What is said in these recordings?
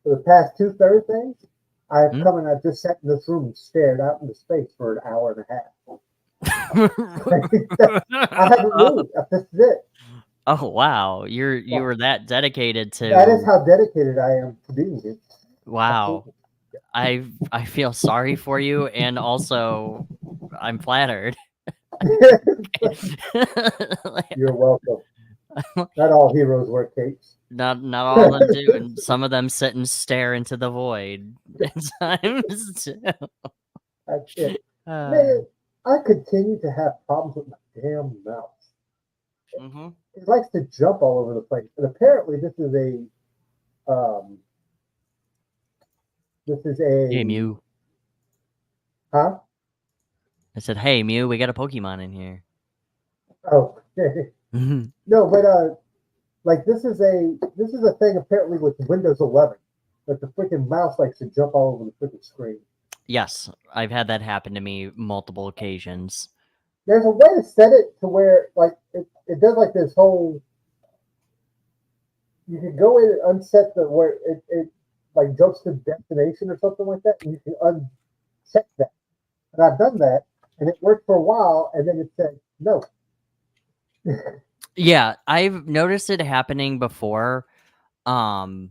For the past two Thursdays, I've Hmm? come and I've just sat in this room and stared out into space for an hour and a half. I haven't moved. This is it. Oh wow, you Well, were that dedicated that is to. how dedicated I am to being it. Wow. Absolutely. I feel sorry for you, and also I'm flattered. You're welcome. Not all heroes wear capes. Not all of them do, and some of them sit and stare into the void at times too. That's it. Uh, Man, I continue to have problems with my damn mouse. mhm. It likes to jump all over the place. And apparently um this is Hey a Mew. huh? I said, "Hey Mew, we got a Pokemon in here." Oh Mhm. no, but like this is a thing apparently with Windows 11 that the freaking mouse likes to jump all over the freaking screen. Yes, I've had that happen to me multiple occasions. There's a way to set it to where like it does like this whole. You can go in and unset the where it like jumps to destination or something like that, and you can unset that. And I've done that, and it worked for a while, and then it said no. Yeah, I've noticed it happening before, um,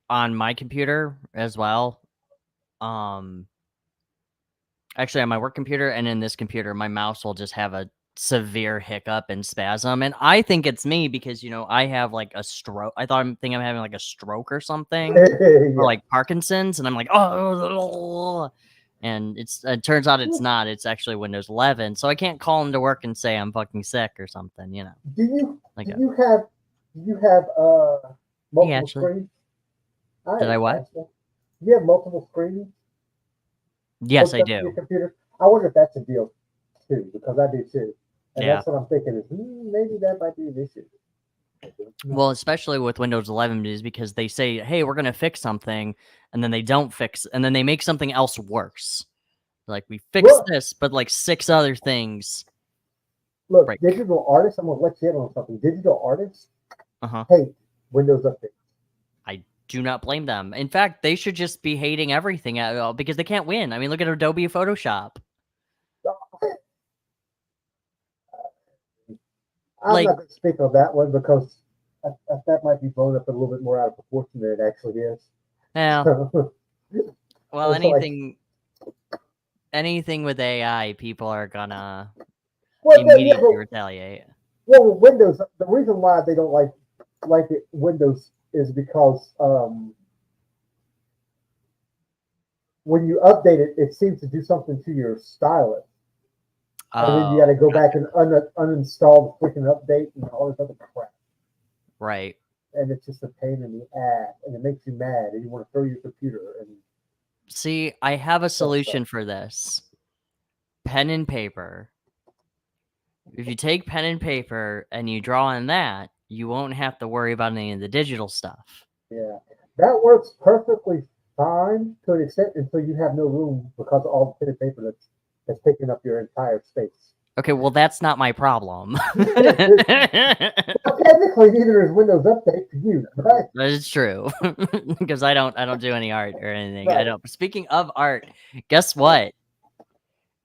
on my computer as well. Um, actually, on my work computer and in this computer, my mouse will just have a severe hiccup and spasm, and I think it's me because I have like a stroke. I'm having like a stroke or something, or Yeah. like Parkinson's, and I'm like, oh, and it turns out it's not. It's actually Windows 11, so I can't call into work and say I'm fucking sick or something. Do you Like do a you have do you have hey, multiple Ashley, screens? did Hi, I what? Ashley. Do you have multiple screens Yes, hooked I up to your do. computer? I wonder if that's a deal too, because I do too. And Yeah. that's what I'm thinking is maybe that might be an issue. No. Well, especially with Windows 11 is because they say, "Hey, we're gonna fix something," and then they don't fix, and then they make something else worse. Like we fixed Look, this, but like six other things look, break. digital artists. I'm gonna let you in on something. Digital artists Uh-huh. hate Windows updates. I do not blame them. In fact, they should just be hating everything because they can't win. I mean, look at Adobe Photoshop. I'm Like, not going to speak on that one because that might be blown up a little bit more out of proportion than it actually is. well, So, well, it's like, anything with AI, people are gonna well, yeah, immediately but retaliate. well, Windows. The reason why they don't like it Windows is because when you update it, it seems to do something to your stylus, and then you got Oh, to go back gotcha. and uninstall the freaking update and all this other crap. Right. And it's just a pain in the ass, and it makes you mad, and you want to throw your computer and See, I have a that stuff. solution for this. Pen and paper. If you take pen and paper and you draw on that, you won't have to worry about any of the digital stuff. Yeah, that works perfectly fine to an extent until you have no room because of all the pen and paper that's taking up your entire space. Okay, well that's not my problem. Well, technically, neither is Windows Update for you, right? That is true. Because I don't do any art or anything. I Right. don't. Speaking of art, guess what?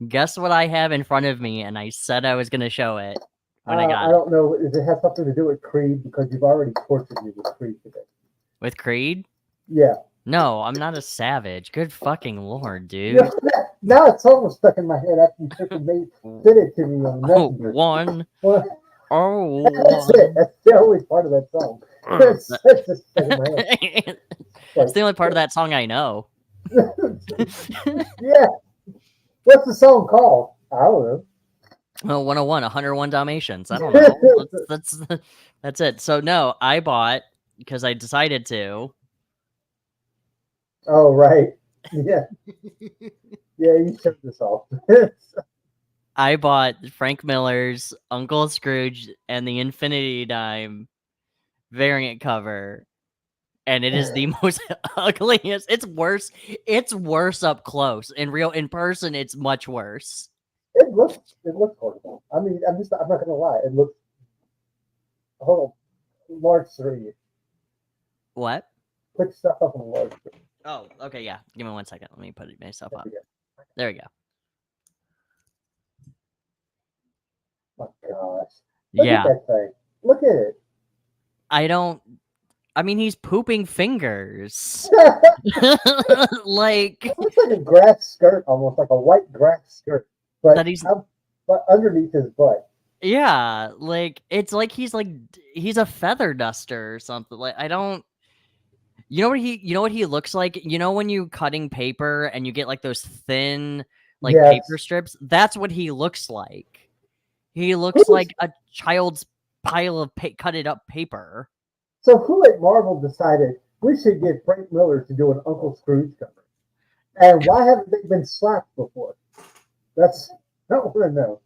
Guess what I have in front of me, and I said I was gonna show it when I got I it. don't know. Does it have something to do with Creed? Because you've already tortured me with Creed today. With Creed? Yeah. No, I'm not a savage. Good fucking lord, You dude. know, now it's almost stuck in my head after you freaking sent it to me on Oh, Messenger. one. Well, Oh, that's it. one. That's the only part of that song. It's just stuck in my head. It's the only part of that song I know. Yeah. What's the song called? I don't know. Oh, 101, 101 Dalmatians. I don't know. That's it. So no, I bought because I decided to. Oh, right. Yeah. Yeah, you turned this off. I bought Frank Miller's Uncle Scrooge and the Infinity Dime variant cover, and it is the most ugliest. It's worse. It's worse up close. In person, it's much worse. it looks horrible. I mean, I'm not gonna lie. It looks hold on, large 3. What? Put stuff up on the large screen. Oh, okay, yeah. Give me 1 second. Let me put it myself There up. we go. There we go. Oh my gosh. Look Yeah. at that thing. Look at it. I mean, he's pooping fingers. It Like looks like a grass skirt, almost like a white grass skirt, but that he's but underneath his butt. yeah, like it's like he's a feather duster or something. Like I don't you know what he looks like? You know when you cutting paper and you get like those thin like paper Yes. strips? That's what he looks like. He looks Who's, like a child's pile of cutted up paper. so who at Marvel decided we should get Frank Miller to do an Uncle Scrooge cover? And why haven't they been slapped before? That's I don't want to know.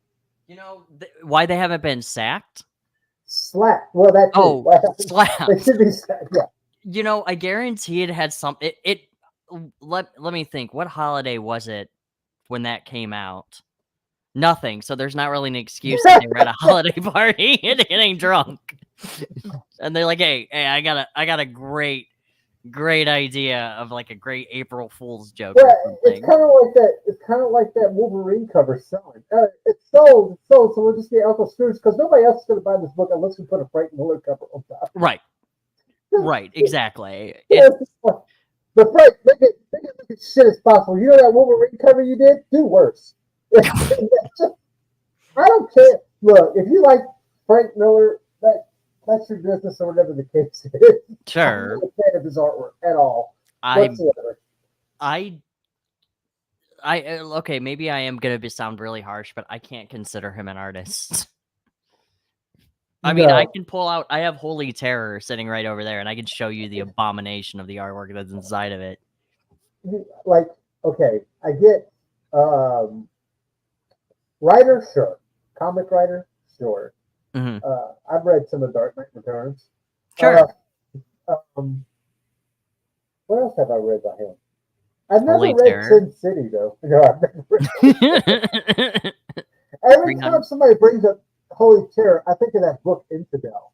You know why they haven't been sacked? Slapped. Well, that too. Oh, They slapped. should be slapped. Yeah. You know, I guarantee it had some. Let me think. What holiday was it when that came out? Nothing. So there's not really an excuse that they were at a holiday party and getting drunk. And they're like, "Hey, I got a great idea of like a great April Fool's joke or Well, something." it's kind of like that. It's kind of like that Wolverine cover selling. It's sold. So we'll just get Uncle Scrooge because nobody else is going to buy this book unless we put a Frank Miller cover on top. Right. Right. Exactly. The Frank, make it look as shit as possible. You know that Wolverine cover you did? Do worse. I don't care. Look, if you like Frank Miller, that's your business or whatever the case is. Sure. I'm not a fan of his artwork at all. Whatsoever. Okay, maybe I am gonna sound really harsh, but I can't consider him an artist. I mean, I can pull out. I have Holy Terror sitting right over there, and I can show you the abomination of the artwork that's inside of it. Like, okay, I get writer, sure, comic writer, sure. Mm-hmm. I've read some of Dark Knight Returns. Sure. What else have I read by him? I've never Holy read Terror. Sin City though. No, I've never read. Every time somebody brings up Holy Terror, I think of that book Infidel.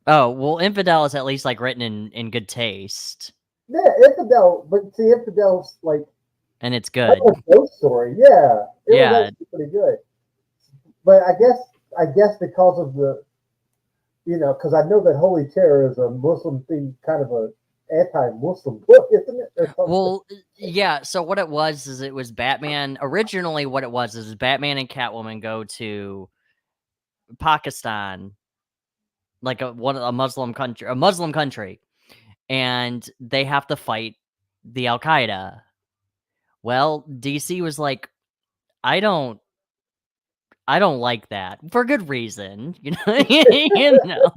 Oh well, Infidel is at least like written in good taste. Yeah, Infidel, but see, Infidel's like, and it's good. That's a ghost story, yeah. It was actually pretty good. But I guess because of the, because I know that Holy Terror is a Muslim thing, kind of a anti-Muslim book, isn't it? Well, yeah. So what it was is it was Batman. Originally, what it was is Batman and Catwoman go to Pakistan, like a Muslim country, and they have to fight the Al Qaeda. Well, DC was like, I don't like that for good reason, you know.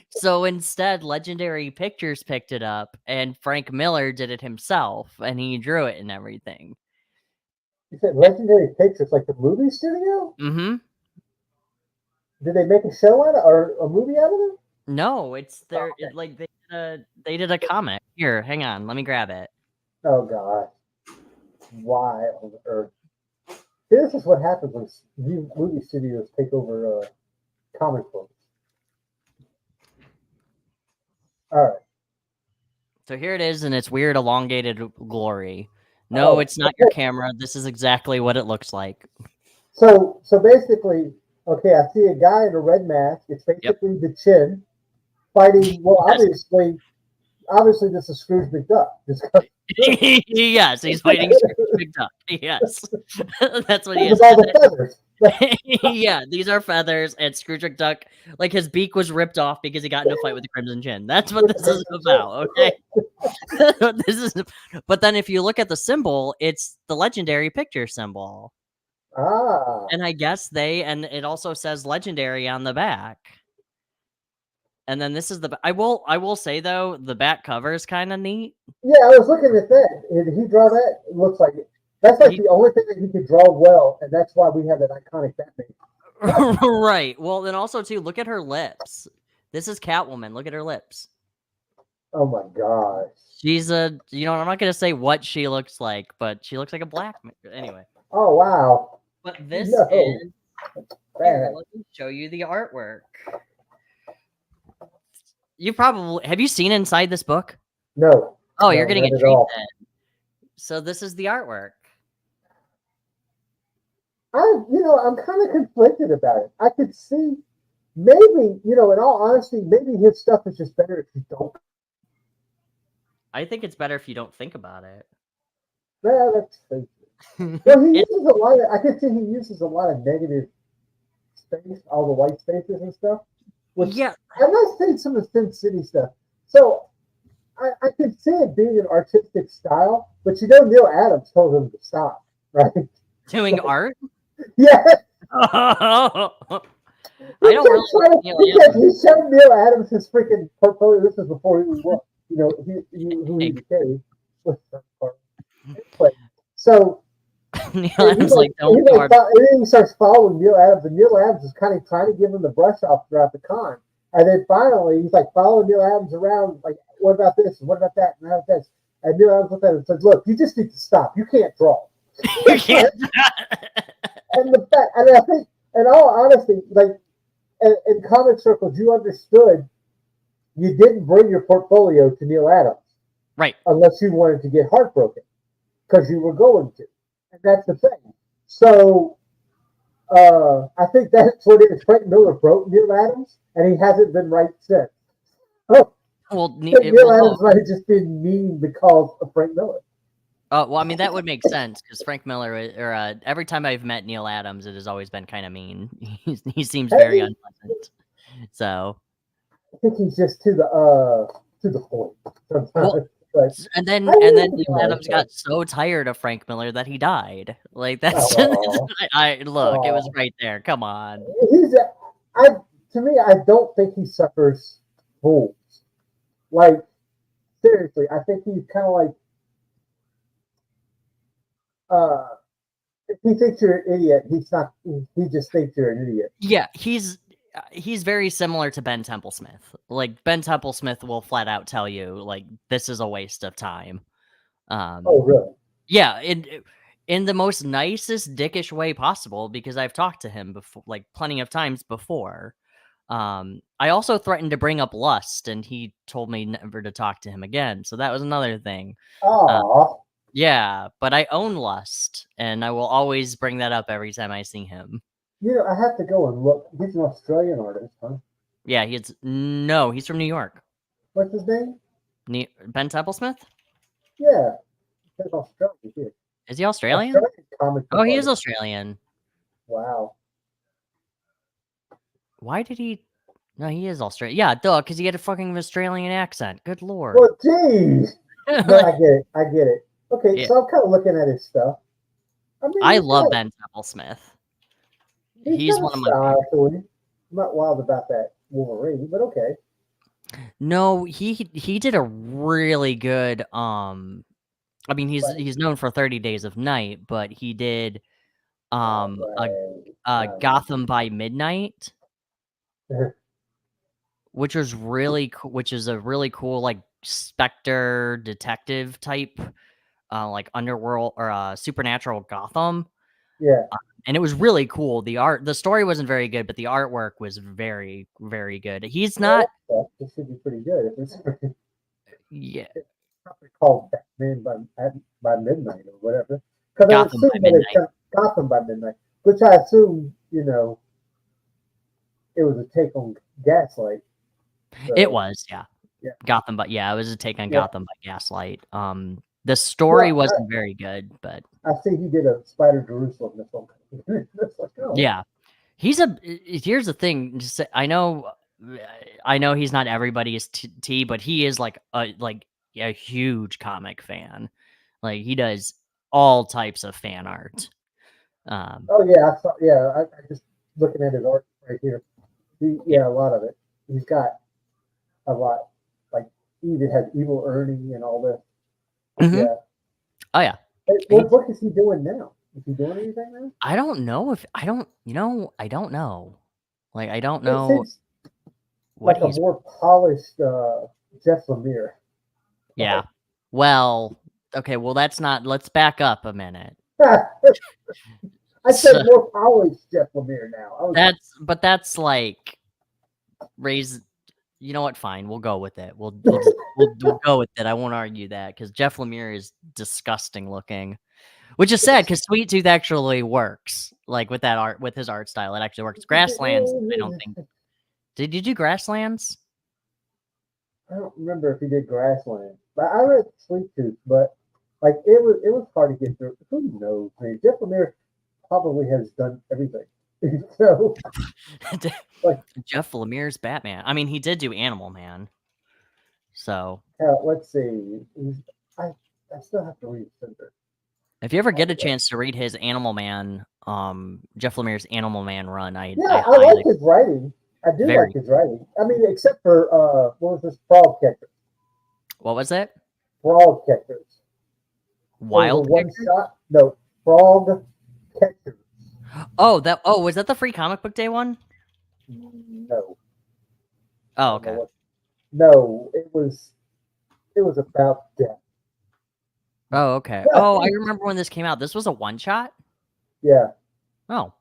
So instead, Legendary Pictures picked it up, and Frank Miller did it himself, and he drew it and everything. You said Legendary Pictures, like the movie studio? Mm-hmm. Did they make a show out of or a movie out of it? No, it's their like they did a comic. Here, hang on, let me grab it. Oh god, why on earth? This is what happens when movie studios take over comic books. All right. So here it is in its weird elongated glory. No, it's not your camera. This is exactly what it looks like. So basically, okay, I see a guy in a red mask. It's basically the Chin fighting. Well, obviously, this is Scrooge McDuck. Yes, he's fighting Scrooge McDuck. Yes, that's what he is. All the feathers. Yeah, these are feathers, and Scrooge McDuck, like his beak was ripped off because he got in a fight with the Crimson Chin. That's what this is about, okay? But then if you look at the symbol, it's the Legendary Picture symbol. Ah. And I guess and it also says Legendary on the back. And then this is I will say though, the back cover is kind of neat. Yeah, I was looking at that. Did he draw that? It looks like it. That's like the only thing that he could draw well, and that's why we have that iconic Batman. Right. Well, then also too, look at her lips. This is Catwoman. Look at her lips. Oh my gosh. She's I'm not gonna say what she looks like, but she looks like a black man. Anyway. Oh wow. But this is here, let me show you the artwork. Have you seen inside this book? No. Oh, no, you're getting a not at treat all. then. So this is the artwork. I'm kind of conflicted about it. I could see maybe, in all honesty, maybe his stuff is just better if you don't. I think it's better if you don't think about it. Well, that's true. Well, he uses a lot of. I can see he uses a lot of negative space, all the white spaces and stuff. Which, yeah, I'm not saying some of the Sin City stuff. So I can see it being an artistic style, but Neil Adams told him to stop, right? doing art. Yeah. I don't really like Neil because Adams. he showed Neil Adams his freaking portfolio. This is before he was, who he became. Anyway, so Neil Adams like don't do art. and then he starts following Neil Adams, and Neil Adams is kind of trying to give him the brush off throughout the con. And then finally, he's like following Neil Adams around, like, what about this? And what about that? And how about this? And Neil Adams looked at him and said, look, you just need to stop. You can't draw. You can't. And the fact, and I think, in all honesty, like, in comic circles, you understood you didn't bring your portfolio to Neil Adams. Right. Unless you wanted to get heartbroken. Because you were going to. And that's the thing. So, I think that's what it is. Frank Miller broke Neil Adams, and he hasn't been right since. Oh, well, Neil Adams might have just been mean because of Frank Miller. Well, I mean, that would make sense because Frank Miller, or every time I've met Neil Adams, it has always been kind of mean. He seems very unpleasant. So I think he's just to the point sometimes. Well, and then Neil Adams got so tired of Frank Miller that he died. Like that's look, it was right there. Come on. To me, I don't think he suffers fools. Like, seriously, I think he's kind of like, if he thinks you're an idiot, he's not. He just thinks you're an idiot. Yeah, he's very similar to Ben Templesmith. Like Ben Templesmith will flat out tell you, like, this is a waste of time. Oh, really? Yeah, in the most nicest dickish way possible, because I've talked to him before, like plenty of times before. I also threatened to bring up lust, and he told me never to talk to him again. So that was another thing. Oh. Yeah, but I own lust, and I will always bring that up every time I see him. I have to go and look. He's an Australian artist, huh? Yeah, he's from New York. What's his name? Ben Templesmith? Yeah, he's Australian too. Is he Australian? Oh, he is Australian. Wow. Why did he? No, he is Australian. Yeah, duh, because he had a fucking Australian accent. Good lord. Well, geez. No, I get it. Okay, yeah. So I'm kind of looking at his stuff. I love Ben Templesmith. He's one of my favorites. I'm not wild about that Wolverine, but okay. No, he did a really good. I mean, he's known for 30 Days of Night, but he did Gotham by Midnight, which was which is a really cool, like, Spectre detective type, like underworld or supernatural Gotham. Yeah. And it was really cool. The story wasn't very good, but the artwork was very, very good. He's not. It should be pretty good. Yeah. It's probably called Batman by Midnight or whatever. Gotham by Midnight. Gotham by Midnight, which I assume it was a take on Gaslight. So, it was, yeah. Gotham, but it was a take on Gotham by Gaslight. The story wasn't very good, but I see he did a Spider Jerusalem this one. Yeah, here's the thing. I know he's not everybody's tea, but he is like a huge comic fan. Like, he does all types of fan art. Oh yeah, I just looking at his art right here. A lot of it. He's got a lot. Like, he even has Evil Ernie and all this. Mm-hmm. Yeah. Oh yeah. What book is he doing now? Is he doing anything now? I don't know I don't know. Like, I don't know what like a more polished Jeff Lemire. Yeah. Well, okay, well let's back up a minute. I said more polished Jeff Lemire now. That's like You know what? Fine, we'll go with it. We'll go with it. I won't argue that because Jeff Lemire is disgusting looking, which is sad because Sweet Tooth actually works. Like with that art, with his art style, it actually works. Grasslands, I don't think. Did you do Grasslands? I don't remember if he did Grassland, but I read Sweet Tooth. But like it was hard to get through. Who knows? I mean, Jeff Lemire probably has done everything. So like Jeff Lemire's Batman. I mean, he did do Animal Man. So let's see. I still have to read Cinder. If you ever get a chance to read his Animal Man, Jeff Lemire's Animal Man run, I like his writing. I do like his writing. I mean, except for what was this? Frog Catchers. What was it? Frog Catchers. Wild one shot? No, Frog Catchers. Oh, was that the free comic book day one? No. Oh, okay. No, it was about death. Oh, okay. Oh, I remember when this came out. This was a one shot? Yeah. Oh.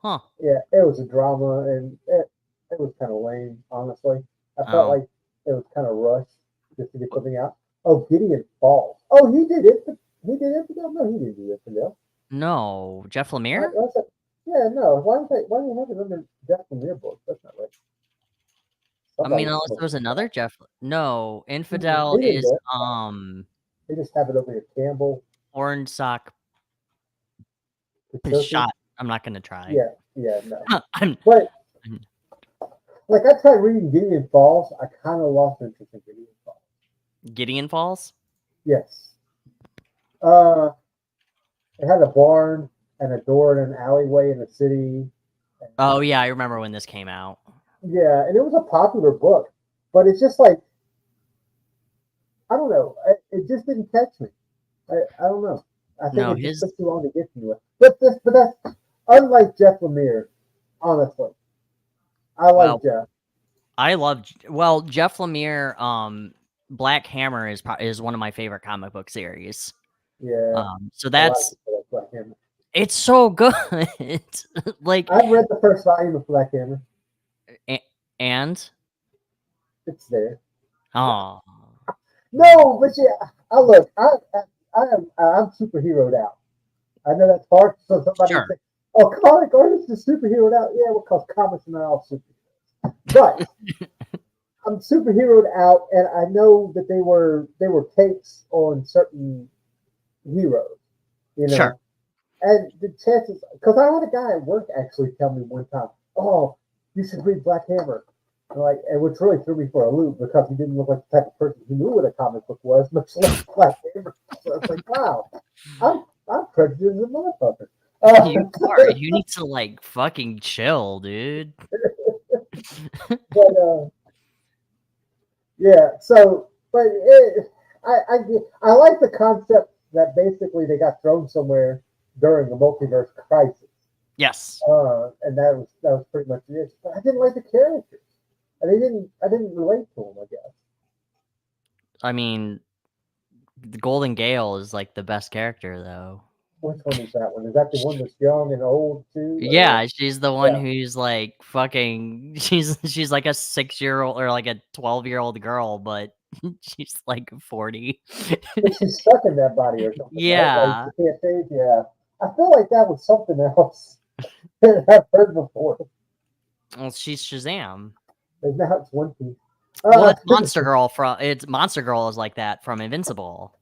Huh. Yeah, it was a drama, and it was kind of lame, honestly. I felt like it was kind of rushed just to get something out. Oh, Gideon Falls. Oh, he did it. He did Infidel? No, he didn't do Infidel. No, Jeff Lemire? Yeah, no. Why do you have it under Jeff Lemire book? That's not right. I mean, unless there was another Jeff. No, Infidel is They just have it over here. Campbell. Orange Sock. Shot. I'm not gonna try. Yeah, no. But like I tried reading Gideon Falls, I kind of lost interest in Gideon Falls. Gideon Falls? Yes. It had a barn and a door in an alleyway in the city. Oh yeah, I remember when this came out. Yeah, and it was a popular book, but it's just like I don't know. It just didn't catch me. I don't know. I think it just took too long to get to it. But that's unlike Jeff Lemire, honestly. I like Jeff. I love Jeff Lemire. Black Hammer is one of my favorite comic book series. Yeah. So that's Black Hammer. It's so good. Like I've read the first volume of Black Hammer. And it's there. Oh no, but yeah, I'm superheroed out. I know that's hard. So somebody say, "Oh, comic artist is superheroed out." Yeah, because comics are not all superheroes. But I'm superheroed out, and I know that they were takes on certain heroes. You know. Sure. And the chances, because I had a guy at work actually tell me one time, "Oh, you should read Black Hammer." And which really threw me for a loop because he didn't look like the type of person who knew what a comic book was, much less Black Hammer. So it's like, wow, I'm prejudiced as a motherfucker. You need to like fucking chill, dude. But yeah. So, but I like the concept that basically they got thrown somewhere during the multiverse crisis. Yes. And that was pretty much it. But I didn't like the characters. I didn't relate to them, I guess. I mean, the Golden Gale is like the best character, though. Which one is that one? Is that the one that's young and old too? Yeah, she's the one who's like fucking. She's like a 6-year-old or like a 12-year-old girl, but she's like 40. But she's stuck in that body or something. Yeah. Right? Like, can't say, yeah. I feel like that was something else that I've heard before. Well, she's Shazam. And now it's One Piece. Well, it's Monster Girl Monster Girl is like that from Invincible.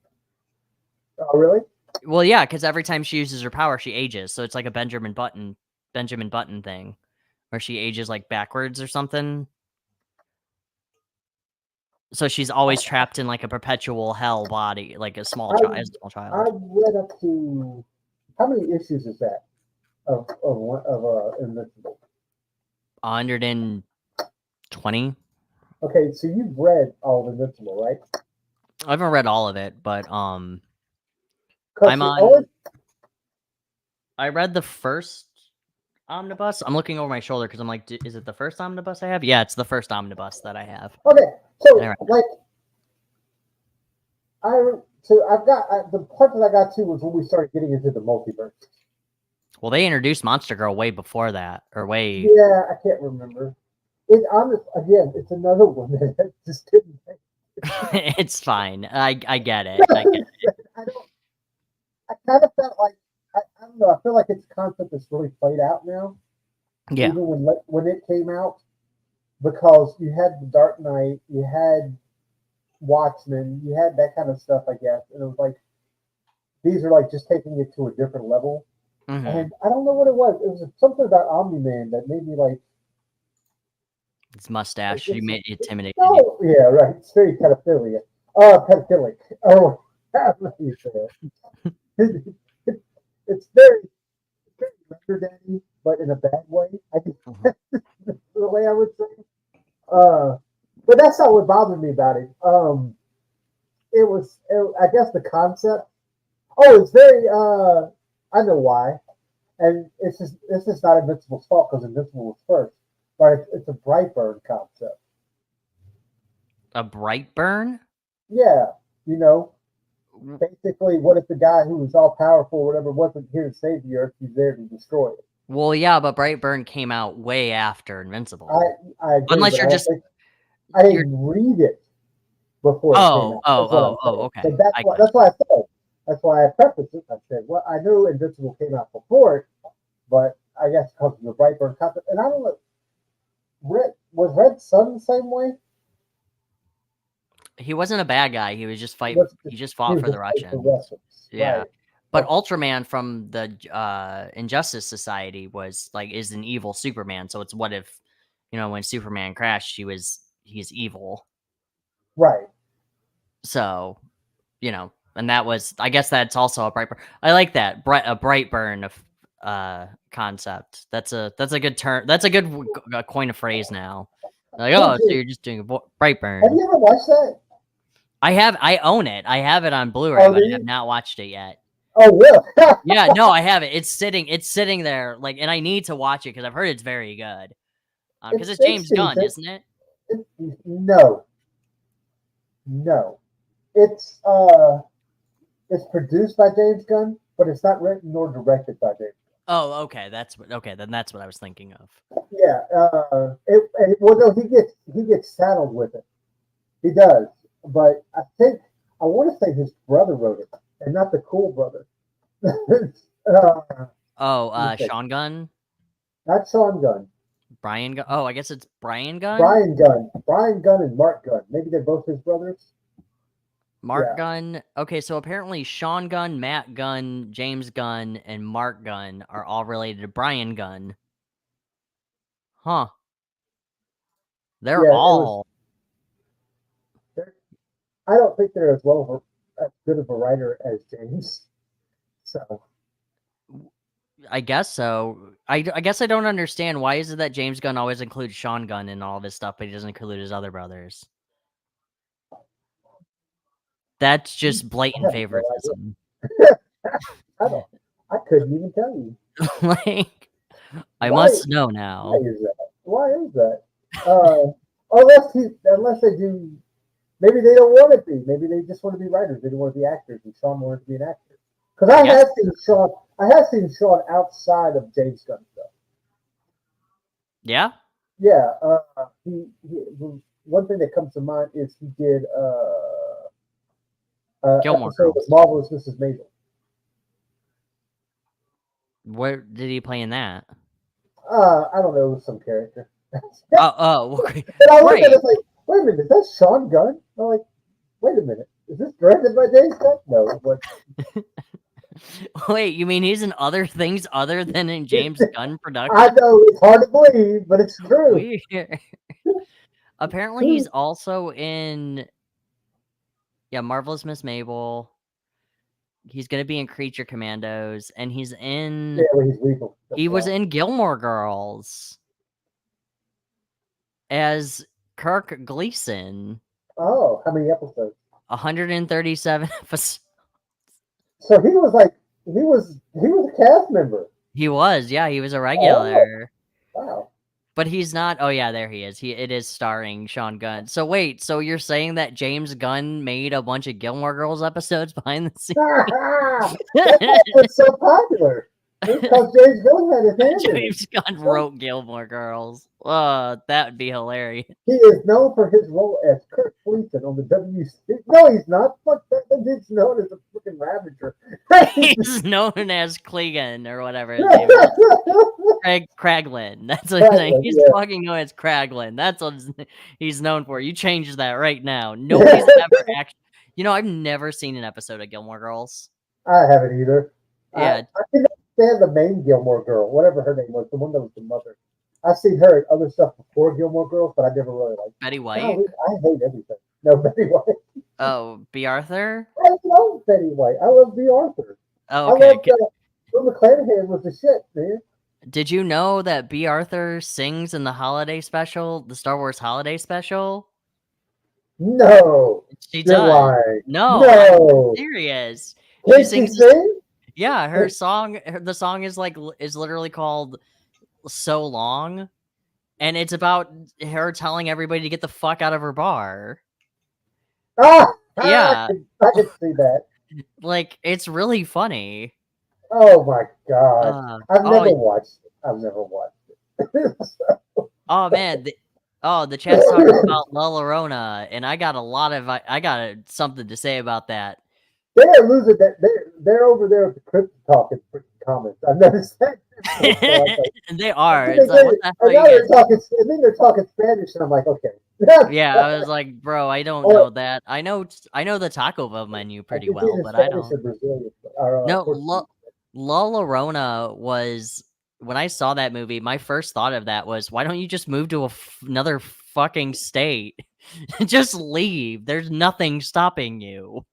Oh, really? Well, yeah, because every time she uses her power, she ages. So it's like a Benjamin Button thing, where she ages like backwards or something. So she's always trapped in like a perpetual hell body, like a small child. I read up to how many issues is that of Invincible? 120. Okay, so you've read all of Invincible, right? I haven't read all of it, but I'm on. I read the first omnibus. I'm looking over my shoulder because I'm like, is it the first omnibus I have? Yeah, it's the first omnibus that I have. Okay, so like, I've got the part that I got to was when we started getting into the multiverse. Well, they introduced Monster Girl way before that, or way. Yeah, I can't remember. it honest again. It's another one that just didn't. It's fine. I get it. I get it. I don't. I kind of felt like I don't know. I feel like it's a concept that's really played out now. Yeah. Even when it came out, because you had the Dark Knight, you had Watchmen, you had that kind of stuff, I guess, and it was like these are like just taking it to a different level. Mm-hmm. And I don't know what it was. It was something about Omni Man that made me like His mustache. You made intimidated. No, yeah, right. It's very pedophilia. Pedophilic. Oh, however you say it. It's very Mr. Daddy, but in a bad way. I guess that's the way I would say. But that's not what bothered me about it. I guess the concept. Oh, it's very. I know why, and it's just not Invincible's fault because Invincible was first, but it's a Brightburn concept. A Brightburn? Yeah, you know, basically, what if the guy who was all powerful or whatever wasn't here to save the Earth? He's there to destroy it. Well, yeah, but Brightburn came out way after Invincible. I agree, unless you're just. I didn't read it before it came out. Okay. So that's why I said. That's why I prefaced it. I said, well, I knew Invincible came out before it, but I guess because of the Brightburn concept, and I don't know. Red Sun the same way? He wasn't a bad guy. He was just He just fought for the Russians. Yeah. Right. But Ultraman from the Injustice Society is an evil Superman. So it's what if, when Superman crashed, he's evil. Right. So, and that was, I guess that's also a Brightburn. I like that. A Brightburn of concept. That's a good term. That's a good coin of phrase now. Like, so you're just doing a Brightburn. Have you ever watched that? I own it. I have it on Blu-ray, but I have not watched it yet. Oh, really? Yeah, no, I have it. It's sitting there, and I need to watch it because I've heard it's very good. Because it's James Gunn, isn't it? No. It's produced by James Gunn, but it's not written nor directed by James Gunn. Oh, okay. Then that's what I was thinking of. Yeah. He gets saddled with it. He does. But I want to say his brother wrote it, and not the cool brother. Sean Gunn? Not Sean Gunn. Brian Gunn? Oh, I guess it's Brian Gunn? Brian Gunn and Mark Gunn. Maybe they're both his brothers. Mark Gunn. Okay, so apparently Sean Gunn, Matt Gunn, James Gunn, and Mark Gunn are all related to Brian Gunn. Huh. They're all... I don't think they're as good of a writer as James. So, I guess so. I guess I don't understand, why is it that James Gunn always includes Sean Gunn in all of his stuff, but he doesn't include his other brothers? That's just blatant favoritism. I couldn't even tell you. I must know now. Why is that? Unless they do. Maybe they don't want to be. Maybe they just want to be writers. They don't want to be actors, and Sean wanted to be an actor. Because I have seen Sean outside of James Gunn stuff. Yeah. Yeah. One thing that comes to mind is he did Gilmore episode of Marvelous Mrs. Maisel. Where did he play in that? I don't know, some character. Okay. And I looked at it like, wait a minute, is that Sean Gunn? I'm like, wait a minute, is this directed by James Gunn? No. But... Wait, you mean he's in other things other than in James Gunn production? I know, it's hard to believe, but it's true. Weird. Apparently he's also in Marvelous Miss Mabel. He's gonna be in Creature Commandos, and he's in he's lethal. He was in Gilmore Girls as Kirk Gleason. Oh, how many episodes? 137 episodes. So he was a cast member. He was a regular. Oh, wow. But he's not. Oh yeah, there he is. It is starring Sean Gunn. So wait, so you're saying that James Gunn made a bunch of Gilmore Girls episodes behind the scenes? That's why it's so popular. Because James Gunn had his hand in it. James Gunn wrote Gilmore Girls. That would be hilarious. He is known for his role as Kurt Fleeton on the WC. No, he's not. Fuck that. That dude's known as a freaking Ravager. He's known as Clegan or whatever his name is. Craglin. That's what his name. He's fucking known as Craglin. That's what he's known for. You change that right now. Nobody's ever actually. I've never seen an episode of Gilmore Girls. I haven't either. Yeah. I think they had the main Gilmore Girl, whatever her name was, the one that was the mother. I've seen her in other stuff before Gilmore Girls, but I never really liked Betty White. I hate everything. No, Betty White. Oh, B. Arthur? I love Betty White. I love B. Arthur. Oh, okay. I love Bill McClanahan was the shit, man. Did you know that B. Arthur sings in the holiday special, the Star Wars holiday special? No. She does. Lying. No. I'm serious. Can she sing? Yeah, her song, the song is literally called So Long, and it's about her telling everybody to get the fuck out of her bar. Ah! Yeah. I can see that. It's really funny. Oh my god. I've never watched it. Oh man. The chat's talking about La Llorona, and I got something to say about that. They're losing that. They're over there at the crypto talking comments. I've noticed that. They are. And then they're talking Spanish, and I'm like, okay. Yeah, I was like, bro, I don't know that. I know the Taco Bell menu pretty well, but I don't. No, La Llorona was, when I saw that movie, my first thought of that was, why don't you just move to another fucking state? Just leave. There's nothing stopping you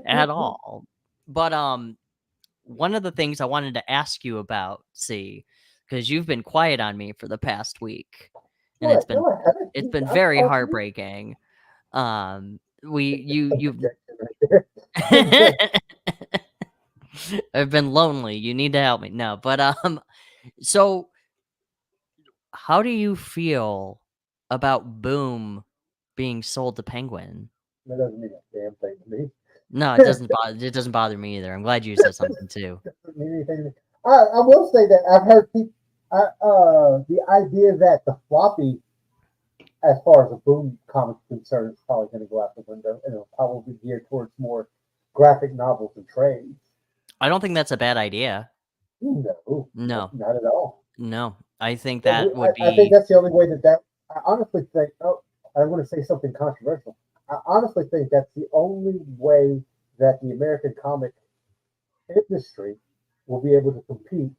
at all. But one of the things I wanted to ask you about, because you've been quiet on me for the past week, and it's been very heartbreaking. You've I've been lonely. You need to help me. No, but so how do you feel about Boom being sold to Penguin? That doesn't mean a damn thing to me. No, it doesn't bother. It doesn't bother me either. I'm glad you said something too. Doesn't mean anything to me. I will say that I've heard people. The idea that the floppy, as far as the Boom comic is concerned, is probably going to go out the window, and it'll probably be geared towards more graphic novels and trades. I don't think that's a bad idea. No, not at all. No, I think that would be. I think that's the only way that. I honestly think. Oh, I'm going to say something controversial. I honestly think that's the only way that the American comic industry will be able to compete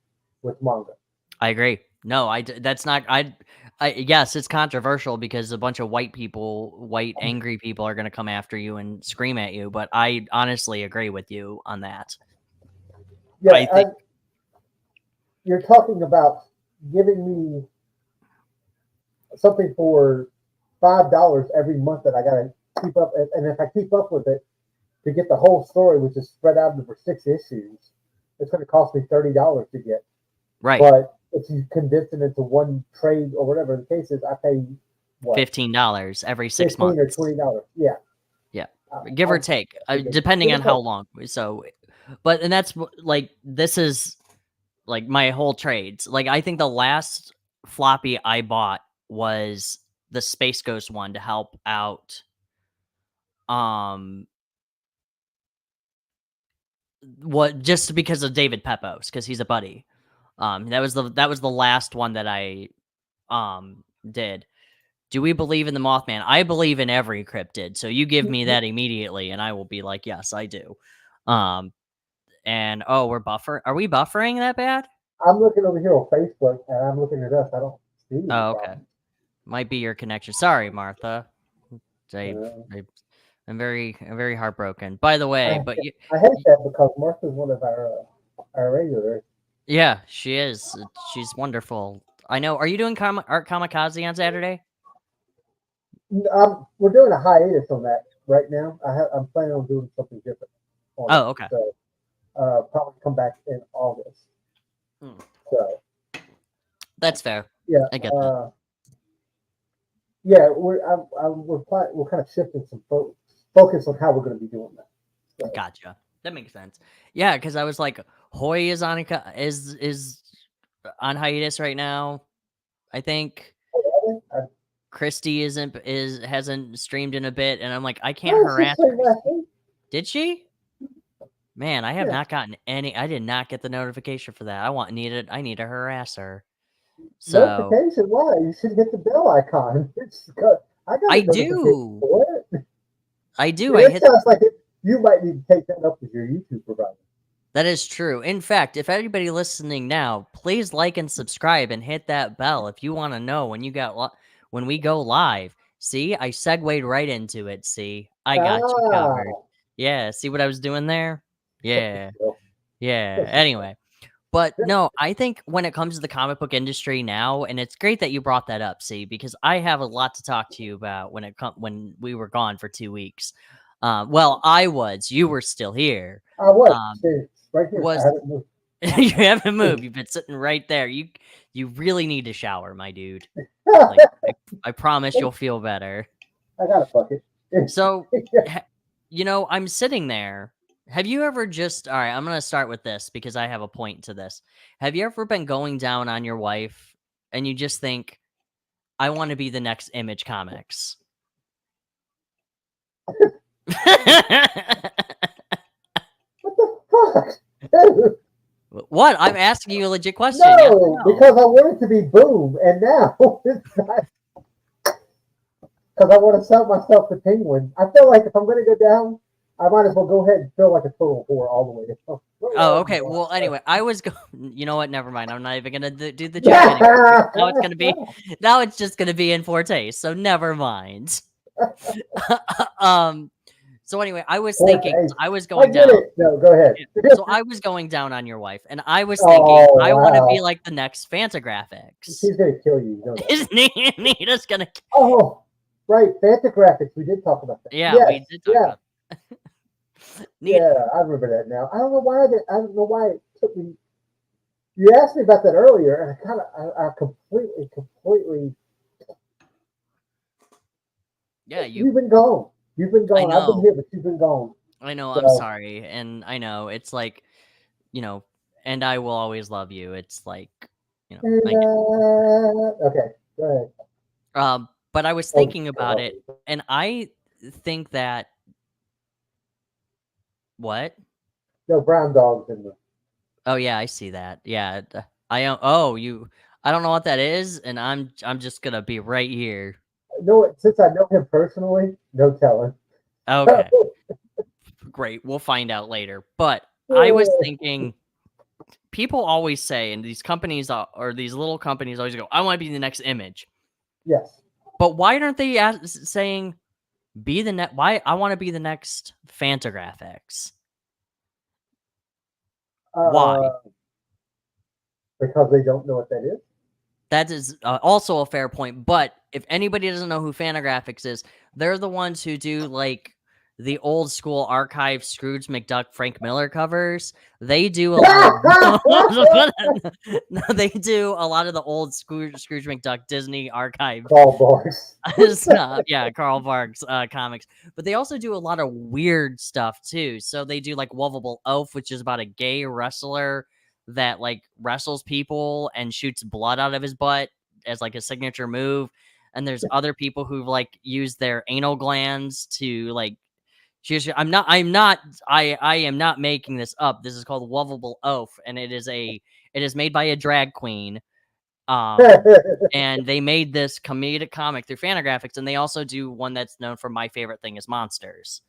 with manga. I agree. No, that's not. Yes, it's controversial because a bunch of white angry people are going to come after you and scream at you. But I honestly agree with you on that. Yeah, I think you're talking about giving me something for $5 every month that I got to keep up, and if I keep up with it to get the whole story, which is spread out over 6 issues, it's going to cost me $30 to get. Right. But if you condense it into one trade or whatever the case is, I pay what? $15 every 6 months. or $20. Yeah. Yeah. Give or take, depending on how long. So, and that's this is my whole trades. I think the last floppy I bought was the Space Ghost one to help out. Just because of David Pepos, because he's a buddy. That was the last one that I did. Do we believe in the Mothman? I believe in every cryptid. So you give me that immediately, and I will be like, yes, I do. And we're buffering. Are we buffering that bad? I'm looking over here on Facebook, and I'm looking at us. I don't see. Oh, okay. Problem. Might be your connection. Sorry, Martha. I'm very heartbroken. By the way, I hate that because Martha's one of our regulars. Yeah, she is. She's wonderful. I know. Are you doing Art Kamikaze on Saturday? We're doing a hiatus on that right now. I'm planning on doing something different. Okay. So probably come back in August. So that's fair. Yeah, I get that. Yeah, we're kind of shifting some focus on how we're going to be doing that. So, gotcha. That makes sense. Yeah, because I was like, Hoy is on is on hiatus right now. I think Christy hasn't streamed in a bit, and I'm like, I can't harass Christy. Did she? Man, I have not gotten any. I did not get the notification for that. I need to harass her. So notification? Why? You should hit the bell icon. I got a notification for it. I do. It sounds like you might need to take that up with your YouTube provider. That is true. In fact, if anybody listening now, please like and subscribe and hit that bell if you want to know when we go live. See, I segued right into it. See, I got you covered. Yeah, see what I was doing there? Yeah. Yeah. Anyway, but no, I think when it comes to the comic book industry now, and it's great that you brought that up, see, because I have a lot to talk to you about when we were gone for 2 weeks. Well, I was. You were still here. I was. Right here. I haven't moved. You haven't moved. You've been sitting right there. You really need to shower, my dude. Like, I promise you'll feel better. I got a bucket. So, I'm sitting there. Have you ever all right, I'm going to start with this because I have a point to this. Have you ever been going down on your wife and you just think, I want to be the next Image Comics? What the fuck? What? I'm asking you a legit question. No, because I want it to be Boom, and now it's not. Because I want to sell myself to Penguin. I feel like if I'm going to go down, I might as well go ahead and feel like a total whore all the way down. Oh, okay. Well, anyway, I was going. You know what? Never mind. I'm not even gonna do the joke anymore. Now it's gonna be. Now it's just gonna be in Forte. So never mind. So anyway, I was thinking. I was going down. No, go ahead. So I was going down on your wife, and I was thinking, I want to be like the next Fantagraphics. She's gonna kill you. You know that. Isn't Nita's gonna? Oh, right. Fantagraphics. We did talk about that. Yeah, yes, we did talk about that. Yeah, I remember that now. I don't know why it took me. You asked me about that earlier, and I completely. Yeah, you've been gone. You've been gone. I've been here, but you've been gone. I know. So. I'm sorry, and I know it's like, and I will always love you. It's like, okay, go ahead. But I was thinking about it, and I think that. What? No, brown dogs in the. Oh yeah, I see that. Yeah, I don't know what that is, and I'm just gonna be right here. No, since I know him personally, no telling. Okay. Great. We'll find out later. But I was thinking, people always say, and these companies or these little companies always go, I want to be the next Image. Yes. But why aren't they saying, why I want to be the next Fantagraphics? Why? Because they don't know what that is. That is also a fair point. But if anybody doesn't know who Fantagraphics is, they're the ones who do like the old school archive Scrooge McDuck, Frank Miller covers. They do a lot of, they do a lot of the old Scrooge McDuck Disney archive. Carl Barks. Yeah, Carl Barks comics. But they also do a lot of weird stuff too. So they do like Lovable Oaf, which is about a gay wrestler that like wrestles people and shoots blood out of his butt as like a signature move. And there's other people who've like used their anal glands to like. I am not making this up. This is called Lovable Oaf, and it is made by a drag queen. And they made this comedic comic through Fantagraphics, and they also do one that's known for My Favorite Thing is Monsters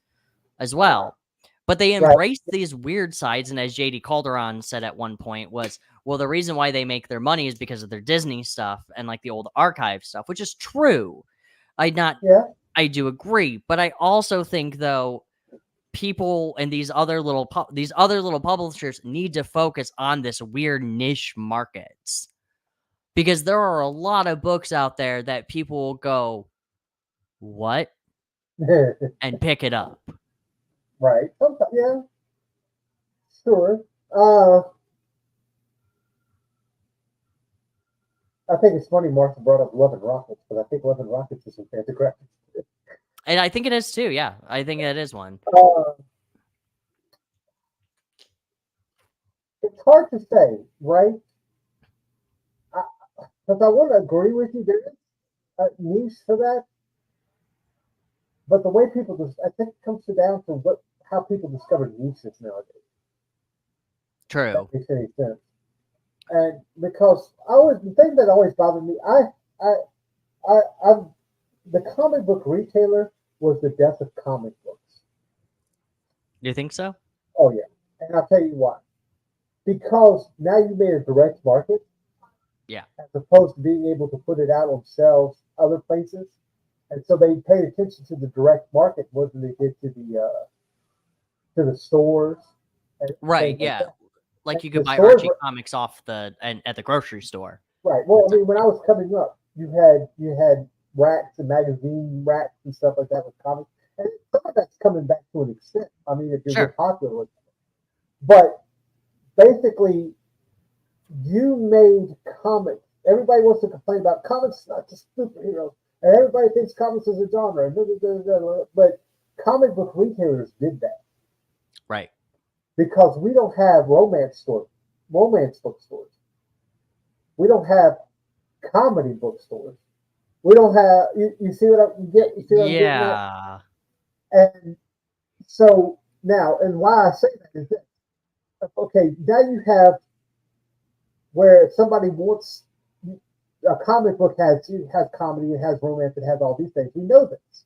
as well. But they embrace these weird sides, and as JD Calderon said at one point was, well, the reason why they make their money is because of their Disney stuff and like the old archive stuff, which is true. I do agree, but I also think though people and these other little publishers need to focus on this weird niche markets, because there are a lot of books out there that people will go, what? And pick it up. Right. Yeah. Sure. I think it's funny Martha brought up Love and Rockets, but I think Love and Rockets is some Fantagraphics. And I think it is too, yeah. I think it is one. it's hard to say, right? Because I want to agree with you. There is a niche for that, but the way people just, I think it comes down to how people discover niches nowadays. True. If that makes any sense. And because the thing that always bothered me, I'm the comic book retailer was the death of comic books. You think so? Oh yeah, and I'll tell you why. Because now you made a direct market, Yeah. as opposed to being able to put it out on shelves other places, and so they paid attention to the direct market more than they did to the stores. Right. Yeah. Like you could buy stores Archie comics off at the grocery store. Right. Well, I mean, when I was coming up, you had racks and magazine racks and stuff like that with comics, and some of that's coming back to an extent. I mean, if you're popular with it. But basically, you made comics. Everybody wants to complain about comics, not just superheroes, and everybody thinks comics is a genre. But comic book retailers did that, right? Because we don't have romance bookstores. We don't have comedy bookstores. We don't have you see what I get. You see what I'm getting at? And so now, and why I say that is this. Okay, now you have where somebody wants a comic book has comedy, it has romance, it has all these things. We know this,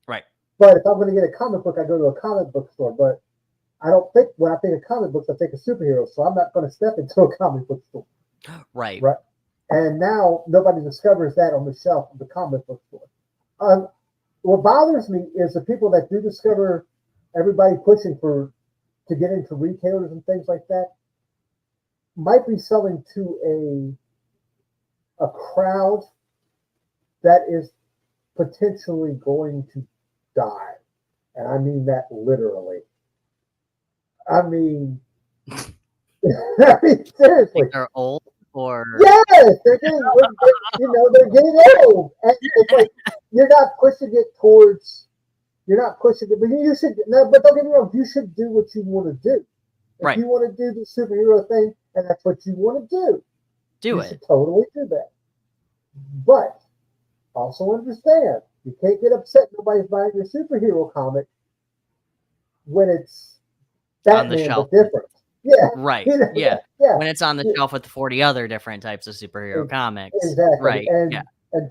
right? But if I'm going to get a comic book, I go to a comic book store. But I don't think when I think of comic books, I think of superheroes. So I'm not going to step into a comic book store, right? Right. And now nobody discovers that on the shelf of the comic book store. What bothers me is the people that do discover everybody pushing to get into retailers and things like that might be selling to a crowd that is potentially going to die. And I mean that literally. I mean, seriously. They're old. Or yes, they're getting old, and it's like you're not pushing it, but you should. No, but don't get me wrong, you should do what you want to do. If you want to do the superhero thing, and that's what you want to do, you should totally do that. But also understand, you can't get upset nobody's buying your superhero comic when it's Batman but different. Yeah. Right. Yeah. When it's on the shelf with 40 other different types of superhero comics. Exactly. Right. And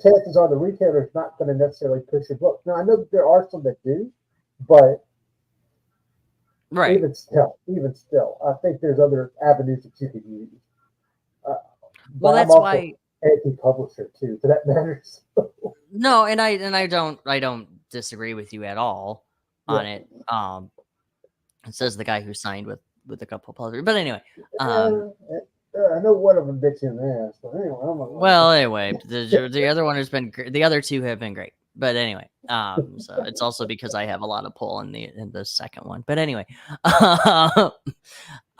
chances are the retailer's not going to necessarily push your book. Now, I know that there are some that do, but even still, I think there's other avenues that you could use. Well, that's why anti-publisher too, so that matters. No, and I don't disagree with you at all on it. It says the guy who signed with a couple of publishers. But anyway, I know one of them bitch in the ass. But anyway, the other one has been the other two have been great. But anyway, so it's also because I have a lot of pull in the second one. But anyway,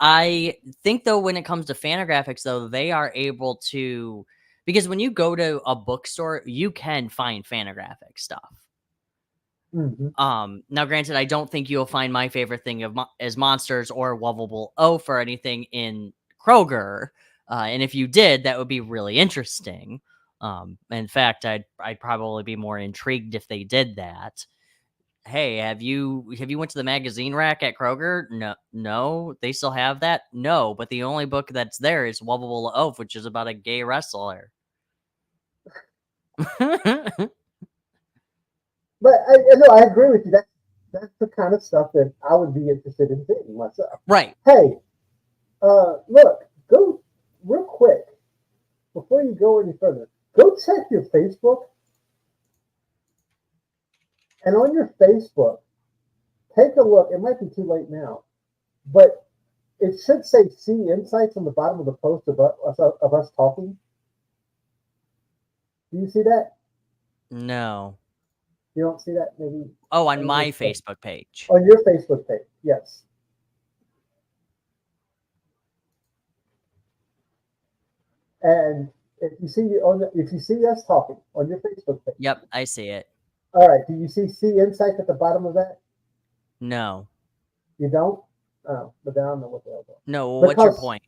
I think though when it comes to Fantagraphics though, they are able to, because when you go to a bookstore, you can find Fantagraphic stuff. Mm-hmm. Now granted, I don't think you'll find My Favorite Thing as Monsters or Lovable Oaf or anything in Kroger. And if you did, that would be really interesting. In fact, I'd probably be more intrigued if they did that. Hey, have you went to the magazine rack at Kroger? No, they still have that. No, but the only book that's there is Lovable Oaf, which is about a gay wrestler. But I agree with you. That's the kind of stuff that I would be interested in seeing myself. Right. Hey, look, go real quick before you go any further. Go check your Facebook, and on your Facebook, take a look. It might be too late now, but it should say "See Insights" on the bottom of the post of us talking. Do you see that? No. You don't see that? Maybe. Oh, on my Facebook page. On your Facebook page, yes. And if you see us talking on your Facebook page. Yep, I see it. All right. Do you see Insights at the bottom of that? No. You don't? Oh, but I don't know what the hell. No, what's your point?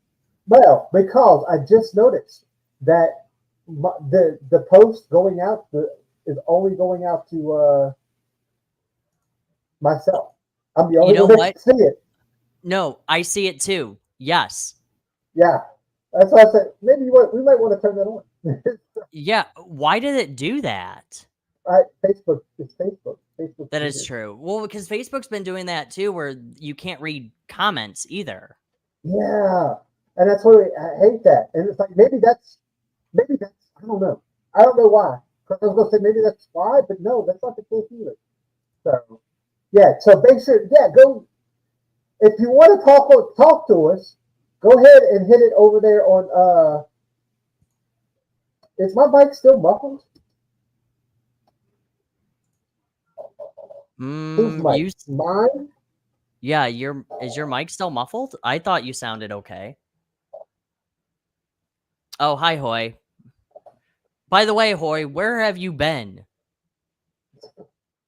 Well, because I just noticed that the post going out is only going out to myself. I'm the only one that can see it. No, I see it too. Yes. Yeah, that's why I said maybe we might want to turn that on. Yeah, why did it do that? Facebook. It's Facebook. Facebook. That is true. Well, because Facebook's been doing that too, where you can't read comments either. Yeah, and that's why I hate that. And it's like maybe that's I don't know. I don't know why. Because I was gonna say maybe that's why, but no, that's not the case either. So yeah, so make sure go if you want to talk to us, go ahead and hit it over there on is my mic still muffled? Whose mic? Mine? Yeah, is your mic still muffled? I thought you sounded okay. Oh, hi, Hoy. By the way, Hoy, where have you been?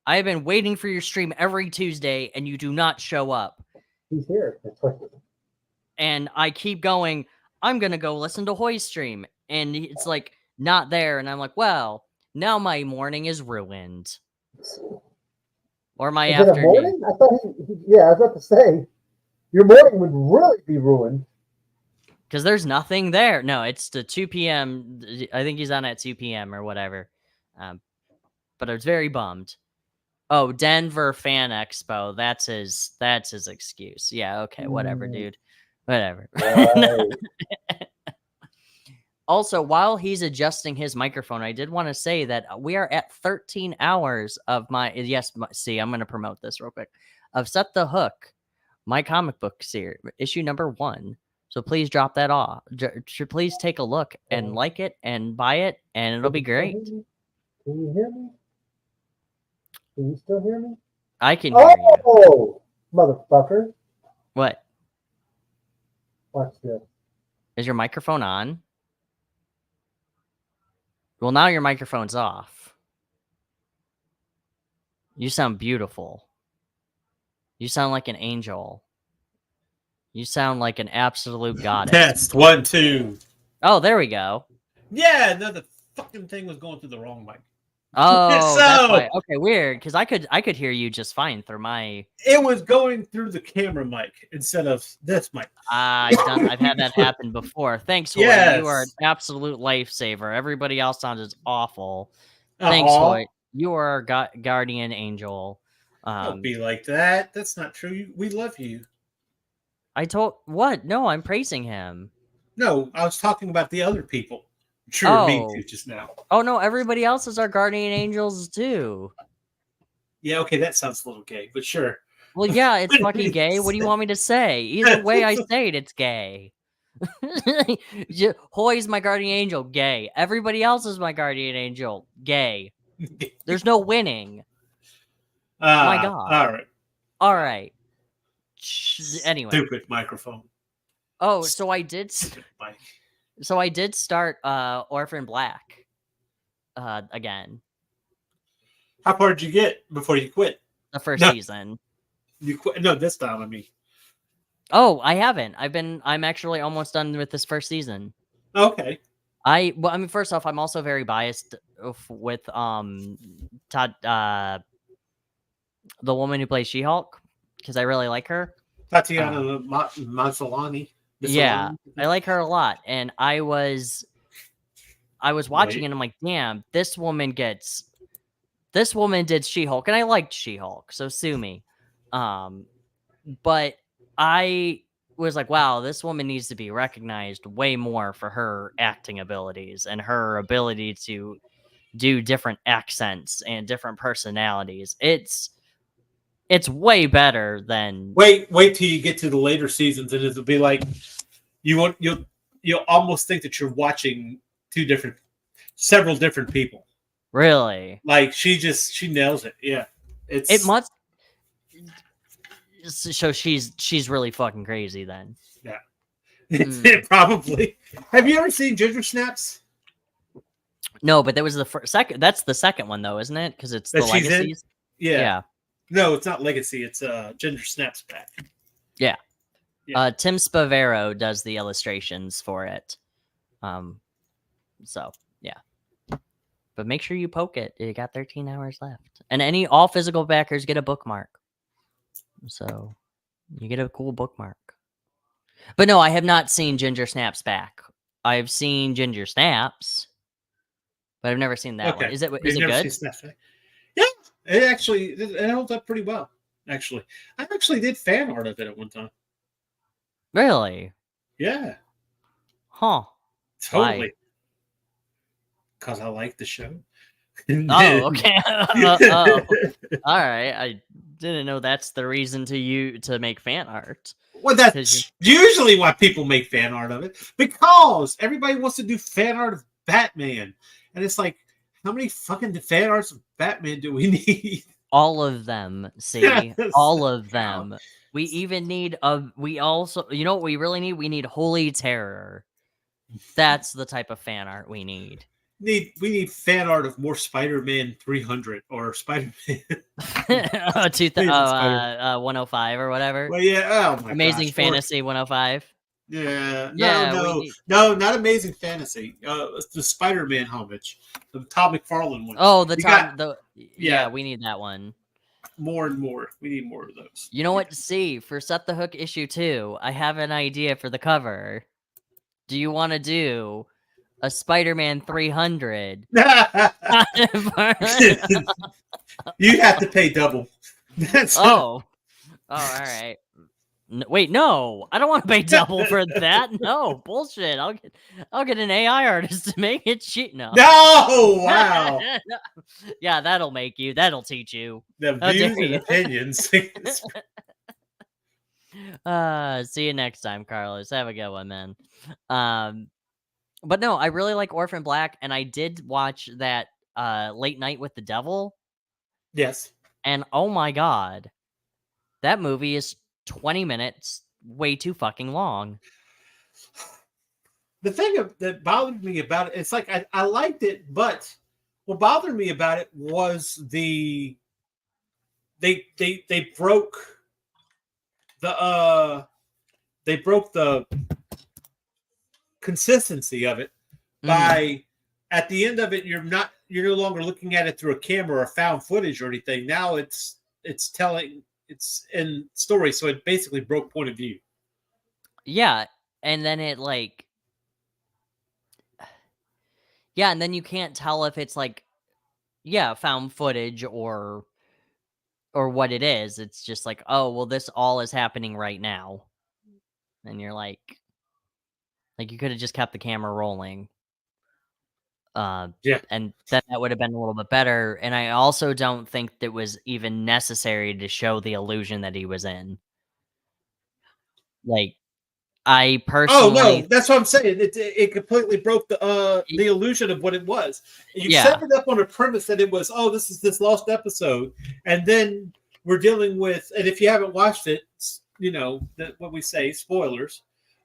I have been waiting for your stream every Tuesday, and you do not show up. He's here. And I keep going, I'm going to go listen to Hoy's stream. And it's like, not there. And I'm like, well, now my morning is ruined. Or my afternoon. Morning? I thought I was about to say, your morning would really be ruined. Because there's nothing there. No, it's the 2 p.m. I think he's on at 2 p.m. or whatever. But I was very bummed. Oh, Denver Fan Expo. That's his excuse. Yeah, okay, whatever, dude. Whatever. Right. Also, while he's adjusting his microphone, I did want to say that we are at 13 hours of see, I'm going to promote this real quick. Of Set the Hook, my comic book series, issue number 1. So please drop that off. Please take a look and like it and buy it, and it'll be great. Can you hear me? Can you still hear me? I can hear you. Oh, motherfucker. What? Watch this. Is your microphone on? Well, now your microphone's off. You sound beautiful. You sound like an angel. You sound like an absolute goddess. Test 1, 2. Oh, there we go. Yeah, no, the fucking thing was going through the wrong mic. Oh, that's why. Okay, weird. Because I could hear you just fine through my. It was going through the camera mic instead of this mic. I've had that happen before. Thanks, Hoy. Yes. You are an absolute lifesaver. Everybody else sounded awful. Thanks, Hoy. You are our guardian angel. Don't be like that. That's not true. We love you. What? No, I'm praising him. No, I was talking about the other people. Sure, me too, just now. Oh, no, everybody else is our guardian angels, too. Yeah, okay, that sounds a little gay, but sure. Well, yeah, it's fucking gay. What do you want me to say? Either way I say it, it's gay. Hoy's my guardian angel, gay. Everybody else is my guardian angel, gay. There's no winning. My God. All right. Anyway. Stupid microphone. Oh, so I did... So I did start Orphan Black again. How far did you get before you quit? The first season. You quit? No, this time, I mean. Oh, I haven't. I'm actually almost done with this first season. Okay. First off, I'm also very biased with Todd, the woman who plays She-Hulk, because I really like her. Tatiana Maslany. Yeah, I like her a lot, and I was watching and I'm like, damn, this woman did She-Hulk, and I liked She-Hulk, so sue me. But I was like, wow, this woman needs to be recognized way more for her acting abilities and her ability to do different accents and different personalities. It's way better than wait till you get to the later seasons, and it'll be like you'll almost think that you're watching several different people. Really? Like she nails it. Yeah, it must. So she's really fucking crazy then. Yeah, probably. Have you ever seen Ginger Snaps? No, but that was the second. That's the second one though, isn't it? Because it's the Legacies. Yeah. No, it's not Legacy. It's Ginger Snaps back. Yeah. Tim Spavero does the illustrations for it. So yeah. But make sure you poke it. You got 13 hours left. And all physical backers get a bookmark. So you get a cool bookmark. But no, I have not seen Ginger Snaps back. I've seen Ginger Snaps, but I've never seen that one. Is it good? Yeah, it holds up pretty well. Actually, I actually did fan art of it at one time. Really? Yeah. Huh. Totally. Because I like the show. Oh, okay. All right. I didn't know that's the reason to make fan art. Well, that's usually why people make fan art of it, because everybody wants to do fan art of Batman, and it's like, how many fucking fan arts of Batman do we need? All of them. See, all of them. We even need we also, you know what we really need? We need Holy Terror. That's the type of fan art we need. We need fan art of more Spider-Man 300 or Spider-Man 105 or whatever. Well, yeah. Oh my Amazing Fantasy 105. Yeah. No, not Amazing Fantasy. The Spider-Man homage, the Todd McFarlane one. Oh, yeah, we need that one. More and more. We need more of those. You know what? See, for Set the Hook issue 2, I have an idea for the cover. Do you want to do a Spider-Man 300? You have to pay double. All right. Wait, no, I don't want to pay double for that. No, bullshit. I'll get an AI artist to make it cheap. No, wow. Yeah, that'll teach you. The views and opinions. See you next time, Carlos. Have a good one, man. But no, I really like Orphan Black, and I did watch that Late Night with the Devil. Yes. And oh my god, that movie is 20 minutes, way too fucking long. The thing that bothered me about it, it's like I liked it, but what bothered me about it was they broke the consistency of it by at the end of it you're no longer looking at it through a camera or found footage or anything. Now it's in story, so it basically broke point of view. Yeah, and then it and then you can't tell if it's found footage or what it is. It's just like, oh, well, this all is happening right now. And you're like you could have just kept the camera rolling. And then that would have been a little bit better. And I also don't think that was even necessary to show the illusion that he was in. I personally... Oh, no, that's what I'm saying. It completely broke the illusion of what it was. You set it up on a premise that it was, this is this lost episode. And then we're dealing with, and if you haven't watched it, what we say, spoilers.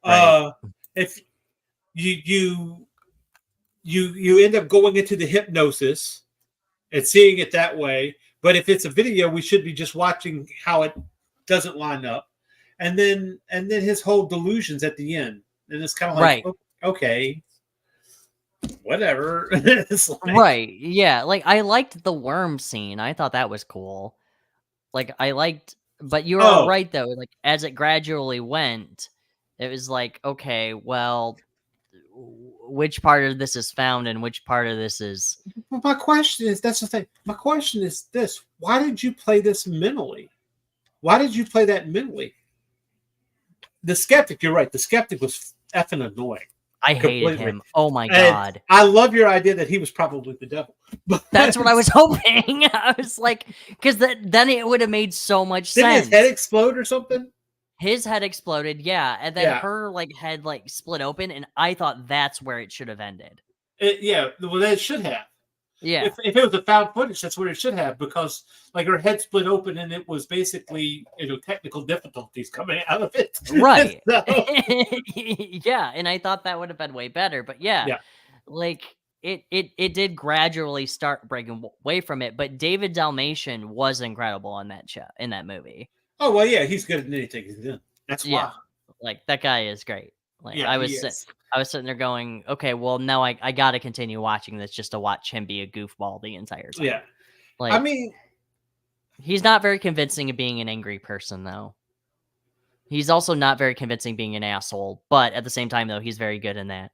Right. If you end up going into the hypnosis and seeing it that way. But if it's a video, we should be just watching how it doesn't line up. And then his whole delusions at the end. And it's kind of like, okay, whatever. Right. Yeah. I liked the worm scene. I thought that was cool. But you were right though. As it gradually went, it was okay, well, which part of this is found and which part of this is... Well, my question is, that's the thing. My question is this. Why did you play this mentally? Why did you play that mentally? The skeptic, you're right. The skeptic was effing annoying. I hated him. Oh my god. I love your idea that he was probably the devil. That's what I was hoping. I was like, because then it would have made so much sense. Did his head explode or something? His head exploded, yeah, and then her head split open, and I thought that's where it should have ended. Well, it should have. Yeah, if it was a found footage, that's where it should have, because her head split open, and it was basically technical difficulties coming out of it. Right. Yeah, and I thought that would have been way better, but it did gradually start breaking away from it. But David Dalmatian was incredible on that show, in that movie. Oh, well, yeah, he's good at anything he's in. That's why. Like that guy is great. Like Yeah, I was sitting there going, okay, well now I got to continue watching this just to watch him be a goofball the entire time. Yeah. Like, I mean, he's not very convincing of being an angry person though. He's also not very convincing being an asshole, but at the same time though, he's very good in that.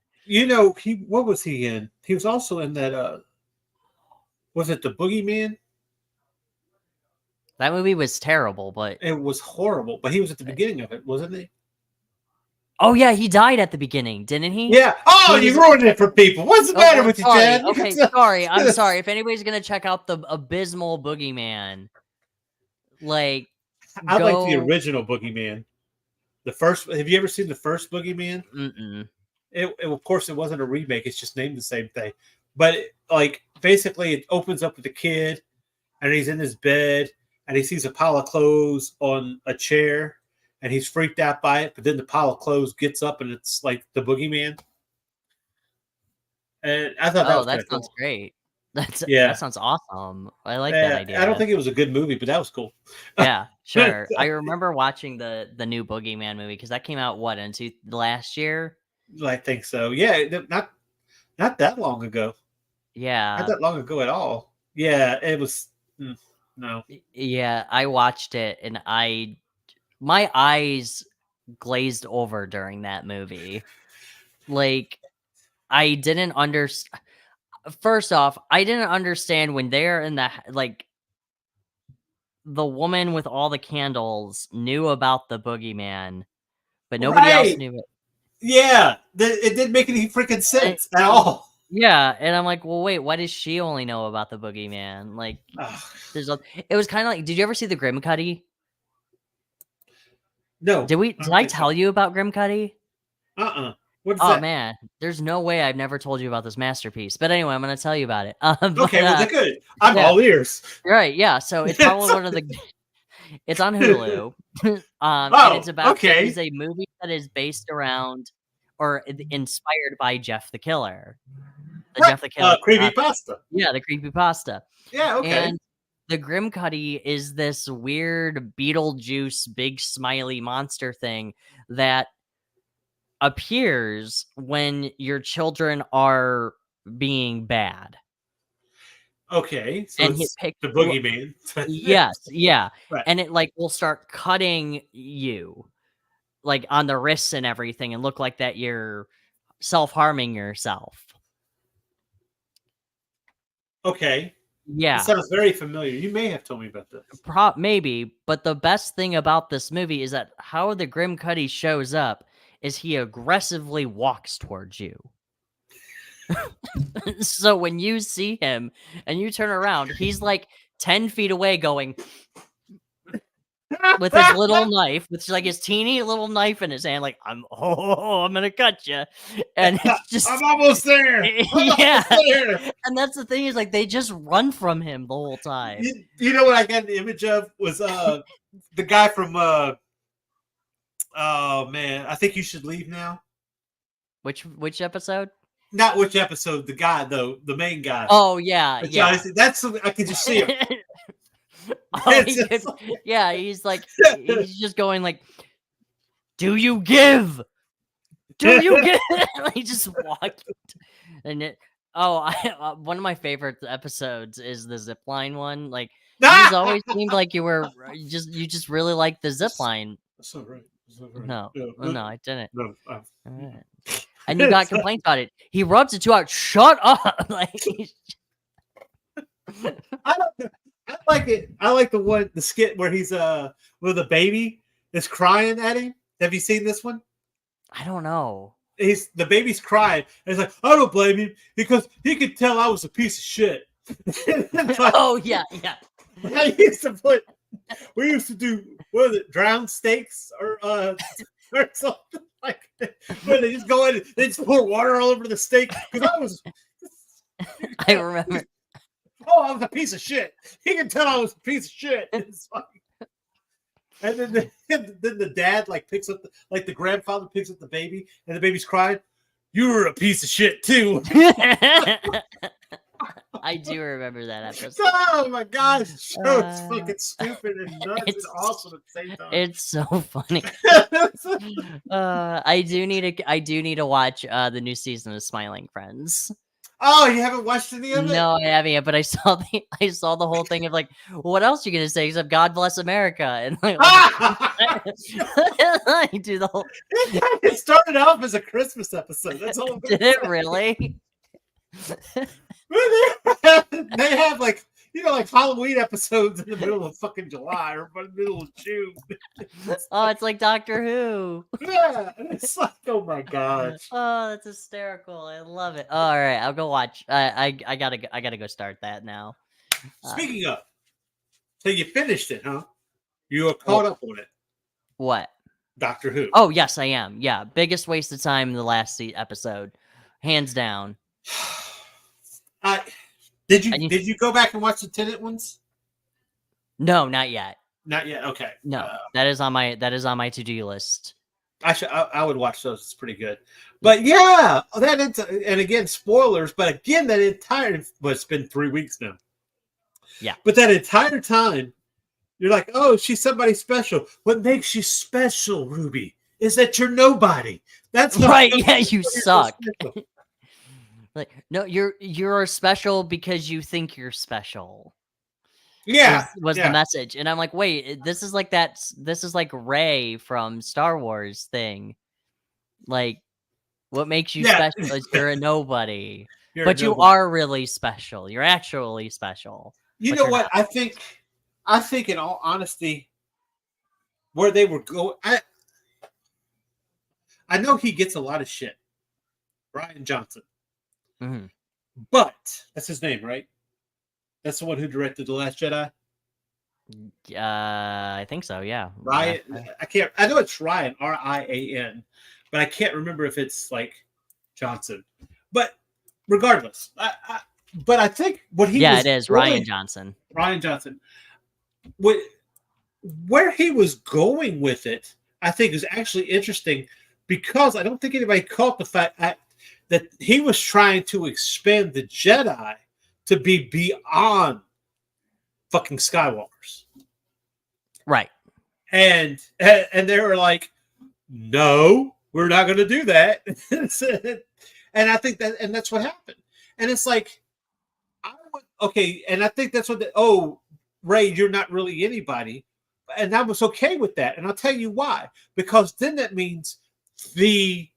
what was he in? He was also in that was it The Boogeyman? That movie was terrible, but It was horrible, but he was at the beginning of it, wasn't he? Oh yeah, he died at the beginning, didn't he? Yeah. Oh, you ruined it for people. What's the matter with you, Chad? Okay, sorry. I'm sorry. If anybody's gonna check out the abysmal Boogeyman, like, I like the original Boogeyman. The first. Have you ever seen the first Boogeyman? Mm-mm. Of course, it wasn't a remake. It's just named the same thing. But basically, it opens up with a kid, and he's in his bed, and he sees a pile of clothes on a chair. And he's freaked out by it, but then the pile of clothes gets up, and it's like the Boogeyman. And I thought that sounds great. That sounds awesome. I like that idea. I don't think it was a good movie, but that was cool. Yeah, sure. I remember watching the new Boogeyman movie because that came out last year. I think so. Yeah, not that long ago. Yeah, not that long ago at all. Yeah, it was. No. Yeah, I watched it, and my eyes glazed over during that movie. Like, I didn't understand. First off, I didn't understand when they're in the woman with all the candles knew about the Boogeyman, but nobody else knew it. Yeah, it didn't make any freaking sense at all. Yeah, and I'm like, well, wait, why does she only know about the Boogeyman? Like, it was kind of like, did you ever see the Grim Cuddy? No. Did I tell you about Grim Cuddy? What's that? Man, there's no way I've never told you about this masterpiece. But anyway, I'm going to tell you about it. Okay, well, good. I'm all ears. Right, yeah. So it's probably one of the. It's on Hulu. And it's about. Okay. It's a movie that is based around or inspired by Jeff the Killer. Jeff the Killer. Creepypasta. Yeah, the creepypasta. Yeah, okay. And the Grim Cuddy is this weird Beetlejuice big smiley monster thing that appears when your children are being bad. Okay, so and it's the Boogeyman. Yes, yeah. Right. And it will start cutting you on the wrists and everything and look like that you're self-harming yourself. Okay. Yeah. It sounds very familiar. You may have told me about this. Maybe, but the best thing about this movie is that how the Grim Cuddy shows up is he aggressively walks towards you. So when you see him and you turn around, he's 10 feet away going with his little knife, with his teeny little knife in his hand, I'm gonna cut you. And it's just I'm almost there. And that's the thing is they just run from him the whole time. You know what I got an image of was the guy from oh man, I Think You Should Leave Now. Which episode? Not which episode, the guy though, the main guy. Oh yeah, yeah. That's I can just see him. He's he's just going do you give? Do you give? He just walked, and one of my favorite episoose is the zipline one. He's always seemed like you just really like the zipline. So right. No, I didn't. No. All right. And you got complaints about it. He rubs it too hard. Shut up! I like it. I like the skit where he's with a baby is crying at him. Have you seen this one? I don't know. The baby's crying. And he's like, I don't blame him because he could tell I was a piece of shit. Oh yeah. We used to do what was it, drowned steaks or something where they just go in and they just pour water all over the steak because I remember. Oh, I was a piece of shit. He can tell I was a piece of shit. And then the dad picks up the grandfather picks up the baby and the baby's crying. You were a piece of shit too. I do remember that episode. Oh my gosh, the show is fucking stupid and nuts and awesome at the same time. It's so funny. I do need to watch the new season of Smiling Friends. Oh, you haven't watched any of it? No, I haven't yet, but I saw the whole thing of like, what else are you gonna say except God bless America? And like, I do the whole. It started off as a Christmas episode. That's all. Did it really? They have like like Halloween episodes in the middle of fucking July or middle of June. Oh, it's like Doctor Who. Yeah, it's like, oh my gosh. Oh, that's hysterical. I love it. Oh, all right, I'll go watch. I gotta go start that now. Speaking of, so you finished it, huh? You are caught up on it. What? Doctor Who. Oh yes, I am. Yeah, biggest waste of time in the last episode, hands down. Did you go back and watch the Tenet ones? No, not yet. Not yet. Okay. No, that is on my to-do list. I would watch those. It's pretty good. But yeah, and again, spoilers. But again, it's been 3 weeks now. Yeah. But that entire time, you're like, oh, she's somebody special. What makes you special, Ruby, is that you're nobody. That's right. Yeah, you suck. Like, no, you're special because you think you're special. Yeah, was the message, and I'm like, wait, this is like Rey from Star Wars thing. Like, what makes you special is you're a nobody, but you are really special. You're actually special. You know what? I think, in all honesty, where they were going, I know he gets a lot of shit, Rian Johnson. Mm-hmm. But that's his name, right? That's the one who directed The Last Jedi. I think so. Yeah, Ryan. I know it's Ryan, Rian, but I can't remember if it's like Johnson. But regardless, but I think what he it is Rian Johnson. Rian Johnson. Where he was going with it, I think is actually interesting because I don't think anybody caught the fact that he was trying to expand the Jedi to be beyond fucking Skywalkers. Right. And they were like, no, we're not going to do that. And I think that's what happened. And it's like, and I think that's what Ray, you're not really anybody. And I was okay with that. And I'll tell you why. Because then that means the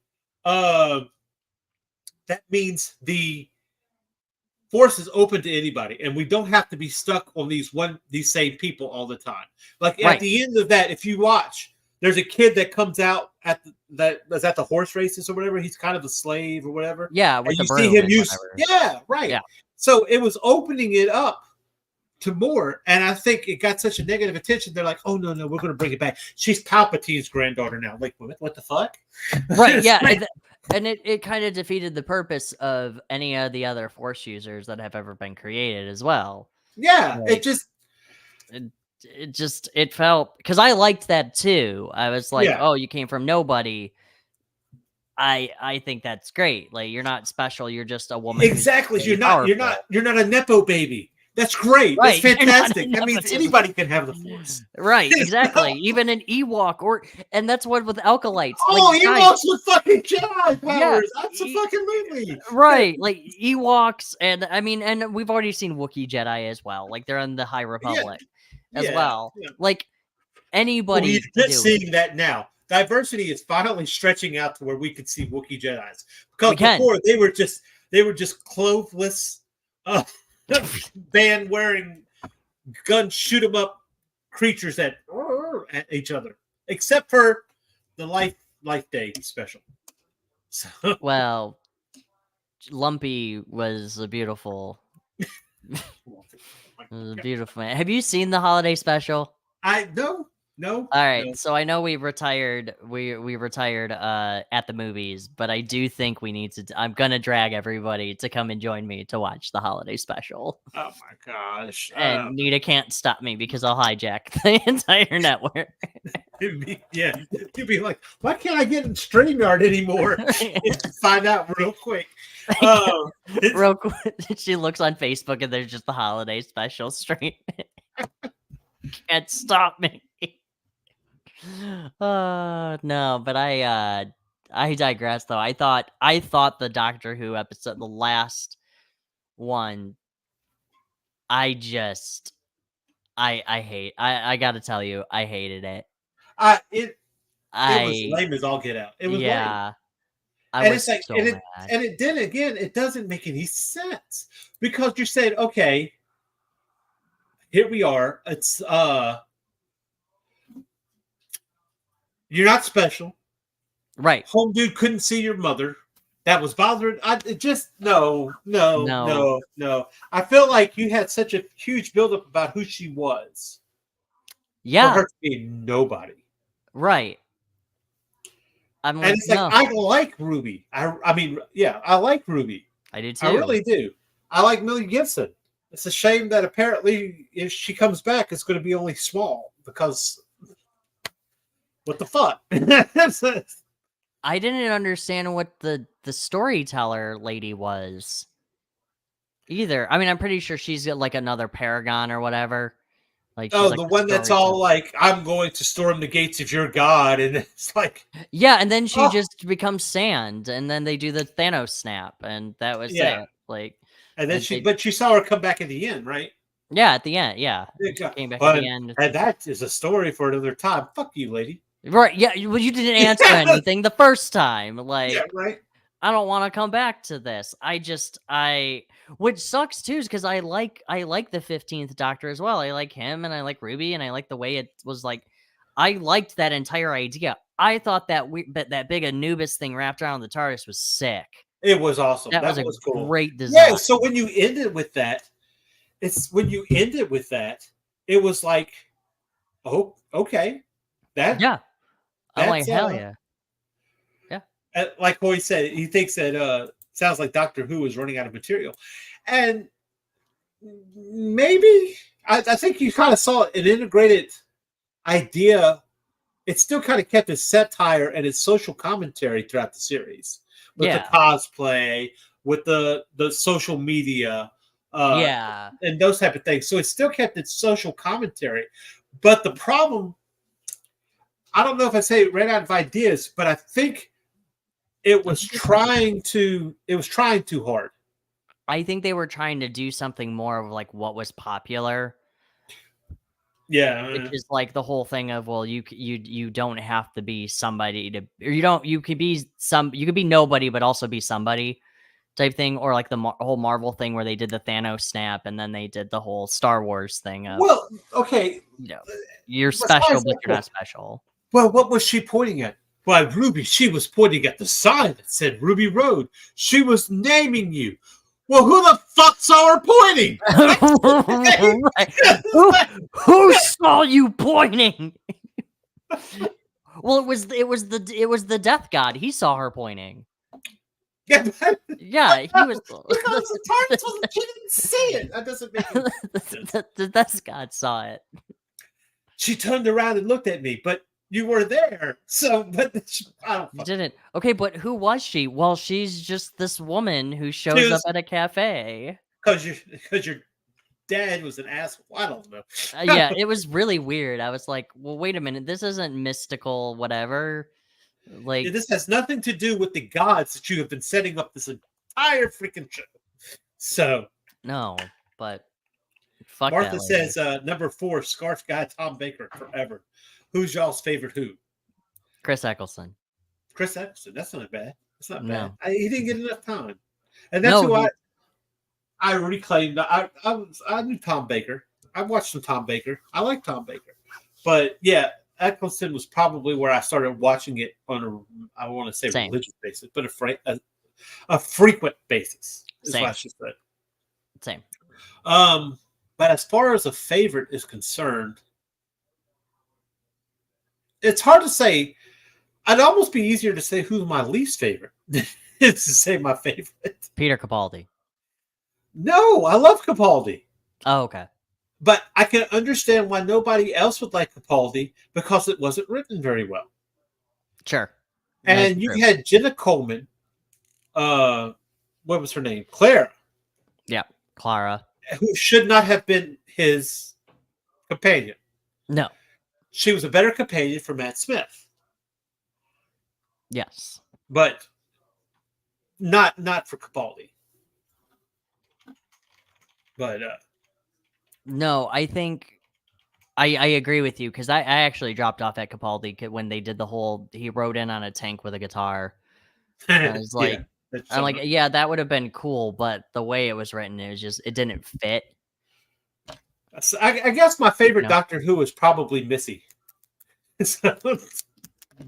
Force is open to anybody, and we don't have to be stuck on these same people all the time. Like at the end of that, if you watch, there's a kid that comes out that was at the horse races or whatever. He's kind of a slave or whatever. Yeah, with the see him use. Yeah, right. Yeah. So it was opening it up to more, and I think it got such a negative attention. They're like, "Oh no, we're going to bring it back. She's Palpatine's granddaughter now." Like, what the fuck? Right? Yeah. And it kind of defeated the purpose of any of the other Force users that have ever been created as well. Yeah, like, it felt, because I liked that too. I was like, oh, you came from nobody. I think that's great. Like, you're not special. You're just a woman. Exactly. You're not a nepo baby. That's great. Right. That's fantastic. That means anybody can have the Force. Right, exactly. Even an Ewok, and that's what with Alkalites. Oh, like, Ewoks with fucking Jedi powers. Yeah, absolutely. Right, like Ewoks, and we've already seen Wookiee Jedi as well. Like, they're in the High Republic as well. Yeah. Like, anybody. We're seeing that now. Diversity is finally stretching out to where we could see Wookiee Jedis. Because before they were just clothesless. Band wearing gun shoot 'em up creatures at each other, except for the Life Day special. So. Well, Lumpy was a beautiful man. Have you seen the holiday special? No, No. All right, No. so I know we retired. We retired at the movies, but I do think we need to. I'm gonna drag everybody to come and join me to watch the holiday special. Oh my gosh! And Nita can't stop me because I'll hijack the entire network. You'd be like, why can't I get in StreamYard anymore? Find out real quick. Real quick, she looks on Facebook and there's just the holiday special stream. Can't stop me. No, but I digress though. I thought the Doctor Who episode, the last one, I hate. I gotta tell you, I hated it. It was lame as all get out. It was lame. And it's like, and it did again. It doesn't make any sense because you said, okay, here we are. It's you're not special, right? Home dude couldn't see your mother. That was bothering. No. I feel like you had such a huge buildup about who she was. Yeah, for her to be nobody. Right. I'm like, and it's like, no. I like Ruby. I mean, yeah, I like Ruby. I do too. I really do. I like Millie Gibson. It's a shame that apparently if she comes back, it's going to be only small because what the fuck? I didn't understand what the storyteller lady was either. I mean, I'm pretty sure she's like another Paragon or whatever. Like, oh, the one that's all like, I'm going to storm the gates of your god, and it's like, yeah, and then she just becomes sand, and then they do the Thanos snap, and that was it. Like, and then but you saw her come back at the end, right? Yeah, at the end, yeah, she came back at the end, and that is a story for another time. Fuck you, lady. Right? Yeah, well, you didn't answer anything the first time. Like, yeah, right. I don't want to come back to this. Which sucks too, is because I like the 15th Doctor as well. I like him, and I like Ruby, and I like the way it was like. I liked that entire idea. I thought that that big Anubis thing wrapped around the TARDIS was sick. It was awesome. That was a cool. Great design. Yeah. So when you ended with that, it was like, oh, okay, yeah. I'm like, hell yeah. Like Hoy said, he thinks that sounds like Doctor Who is running out of material. And maybe, I think you kind of saw an integrated idea. It still kind of kept its satire and its social commentary throughout the series. With the cosplay, with the social media, and those type of things. So it still kept its social commentary. But the problem, I don't know if I say it ran out of ideas, but I think it was trying too hard. I think they were trying to do something more of like what was popular. Yeah. Which is like the whole thing of, well, you don't have to be somebody to, or you could be nobody, but also be somebody type thing. Or like the whole Marvel thing where they did the Thanos snap and then they did the whole Star Wars thing. Well, okay. You're special, but you're not special. Well, what was she pointing at? Well, Ruby, she was pointing at the sign that said Ruby Road. She was naming you. Well, who the fuck saw her pointing? Who saw you pointing? Well, it was the Death God. He saw her pointing. Yeah, he was. Because the TARDIS wasn't. She didn't see it. That doesn't make any sense. The Death God saw it. She turned around and looked at me, but you were there. So, but I don't. You didn't. Okay, but who was she? Well, she's just this woman who shows up at a cafe. Because your dad was an asshole. I don't know. Yeah, it was really weird. I was like, well, wait a minute. This isn't mystical, whatever. Like, this has nothing to do with the gods that you have been setting up this entire freaking show. So no, but fuck. Martha says number 4, Scarf Guy Tom Baker forever. Who's y'all's favorite Who? Chris Eccleston. Chris Eccleston. That's not bad. That's not no. bad. He didn't get enough time, and that's who I reclaimed. I knew Tom Baker. I watched some Tom Baker. I like Tom Baker, but yeah, Eccleston was probably where I started watching it on I want to say religious basis, but a frequent basis. Is what I should say. Same. But as far as a favorite is concerned, it's hard to say. I'd almost be easier to say who's my least favorite than to say my favorite. Peter Capaldi. No, I love Capaldi. Oh, okay. But I can understand why nobody else would like Capaldi because it wasn't written very well. Sure. And you had Jenna Coleman. What was her name? Clara. Yeah, Clara. Who should not have been his companion. No. She was a better companion for Matt Smith. Yes. But not for Capaldi. But no, I think I agree with you because I actually dropped off at Capaldi when they did the whole he rode in on a tank with a guitar. I was like, I'm like, yeah, that would have been cool, but the way it was written, it didn't fit. I guess my favorite Doctor Who was probably Missy.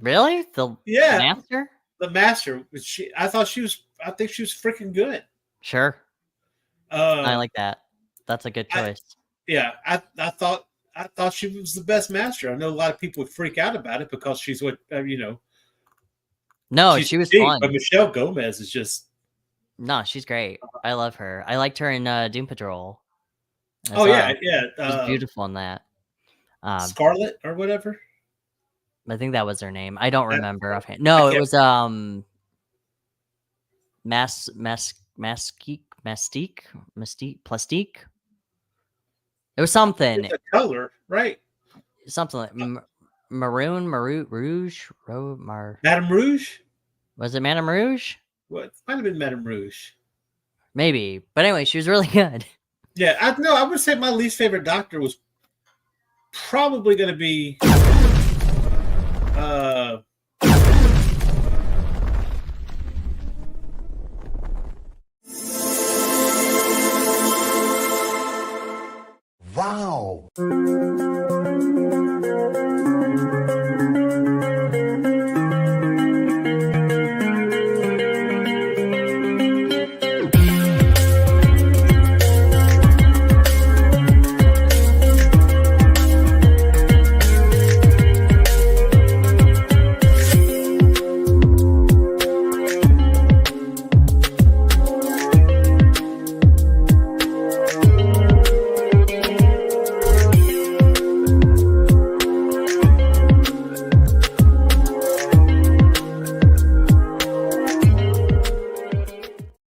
Really? The Master? The Master. I think she was freaking good. Sure. I like that. That's a good choice. I thought she was the best Master. I know a lot of people would freak out about it because she's what No, she was fun. But Michelle Gomez is just. No, she's great. I love her. I liked her in Doom Patrol. Yeah. She's beautiful in that. Scarlet or whatever. I think that was her name. I don't remember offhand. No, it was Plastique. It was something. It's a color, right? Something like Maroon, Rouge, Madame Rouge. Was it Madame Rouge? What might have been Madame Rouge. Maybe, but anyway, she was really good. Yeah, I would say my least favorite Doctor was probably going to be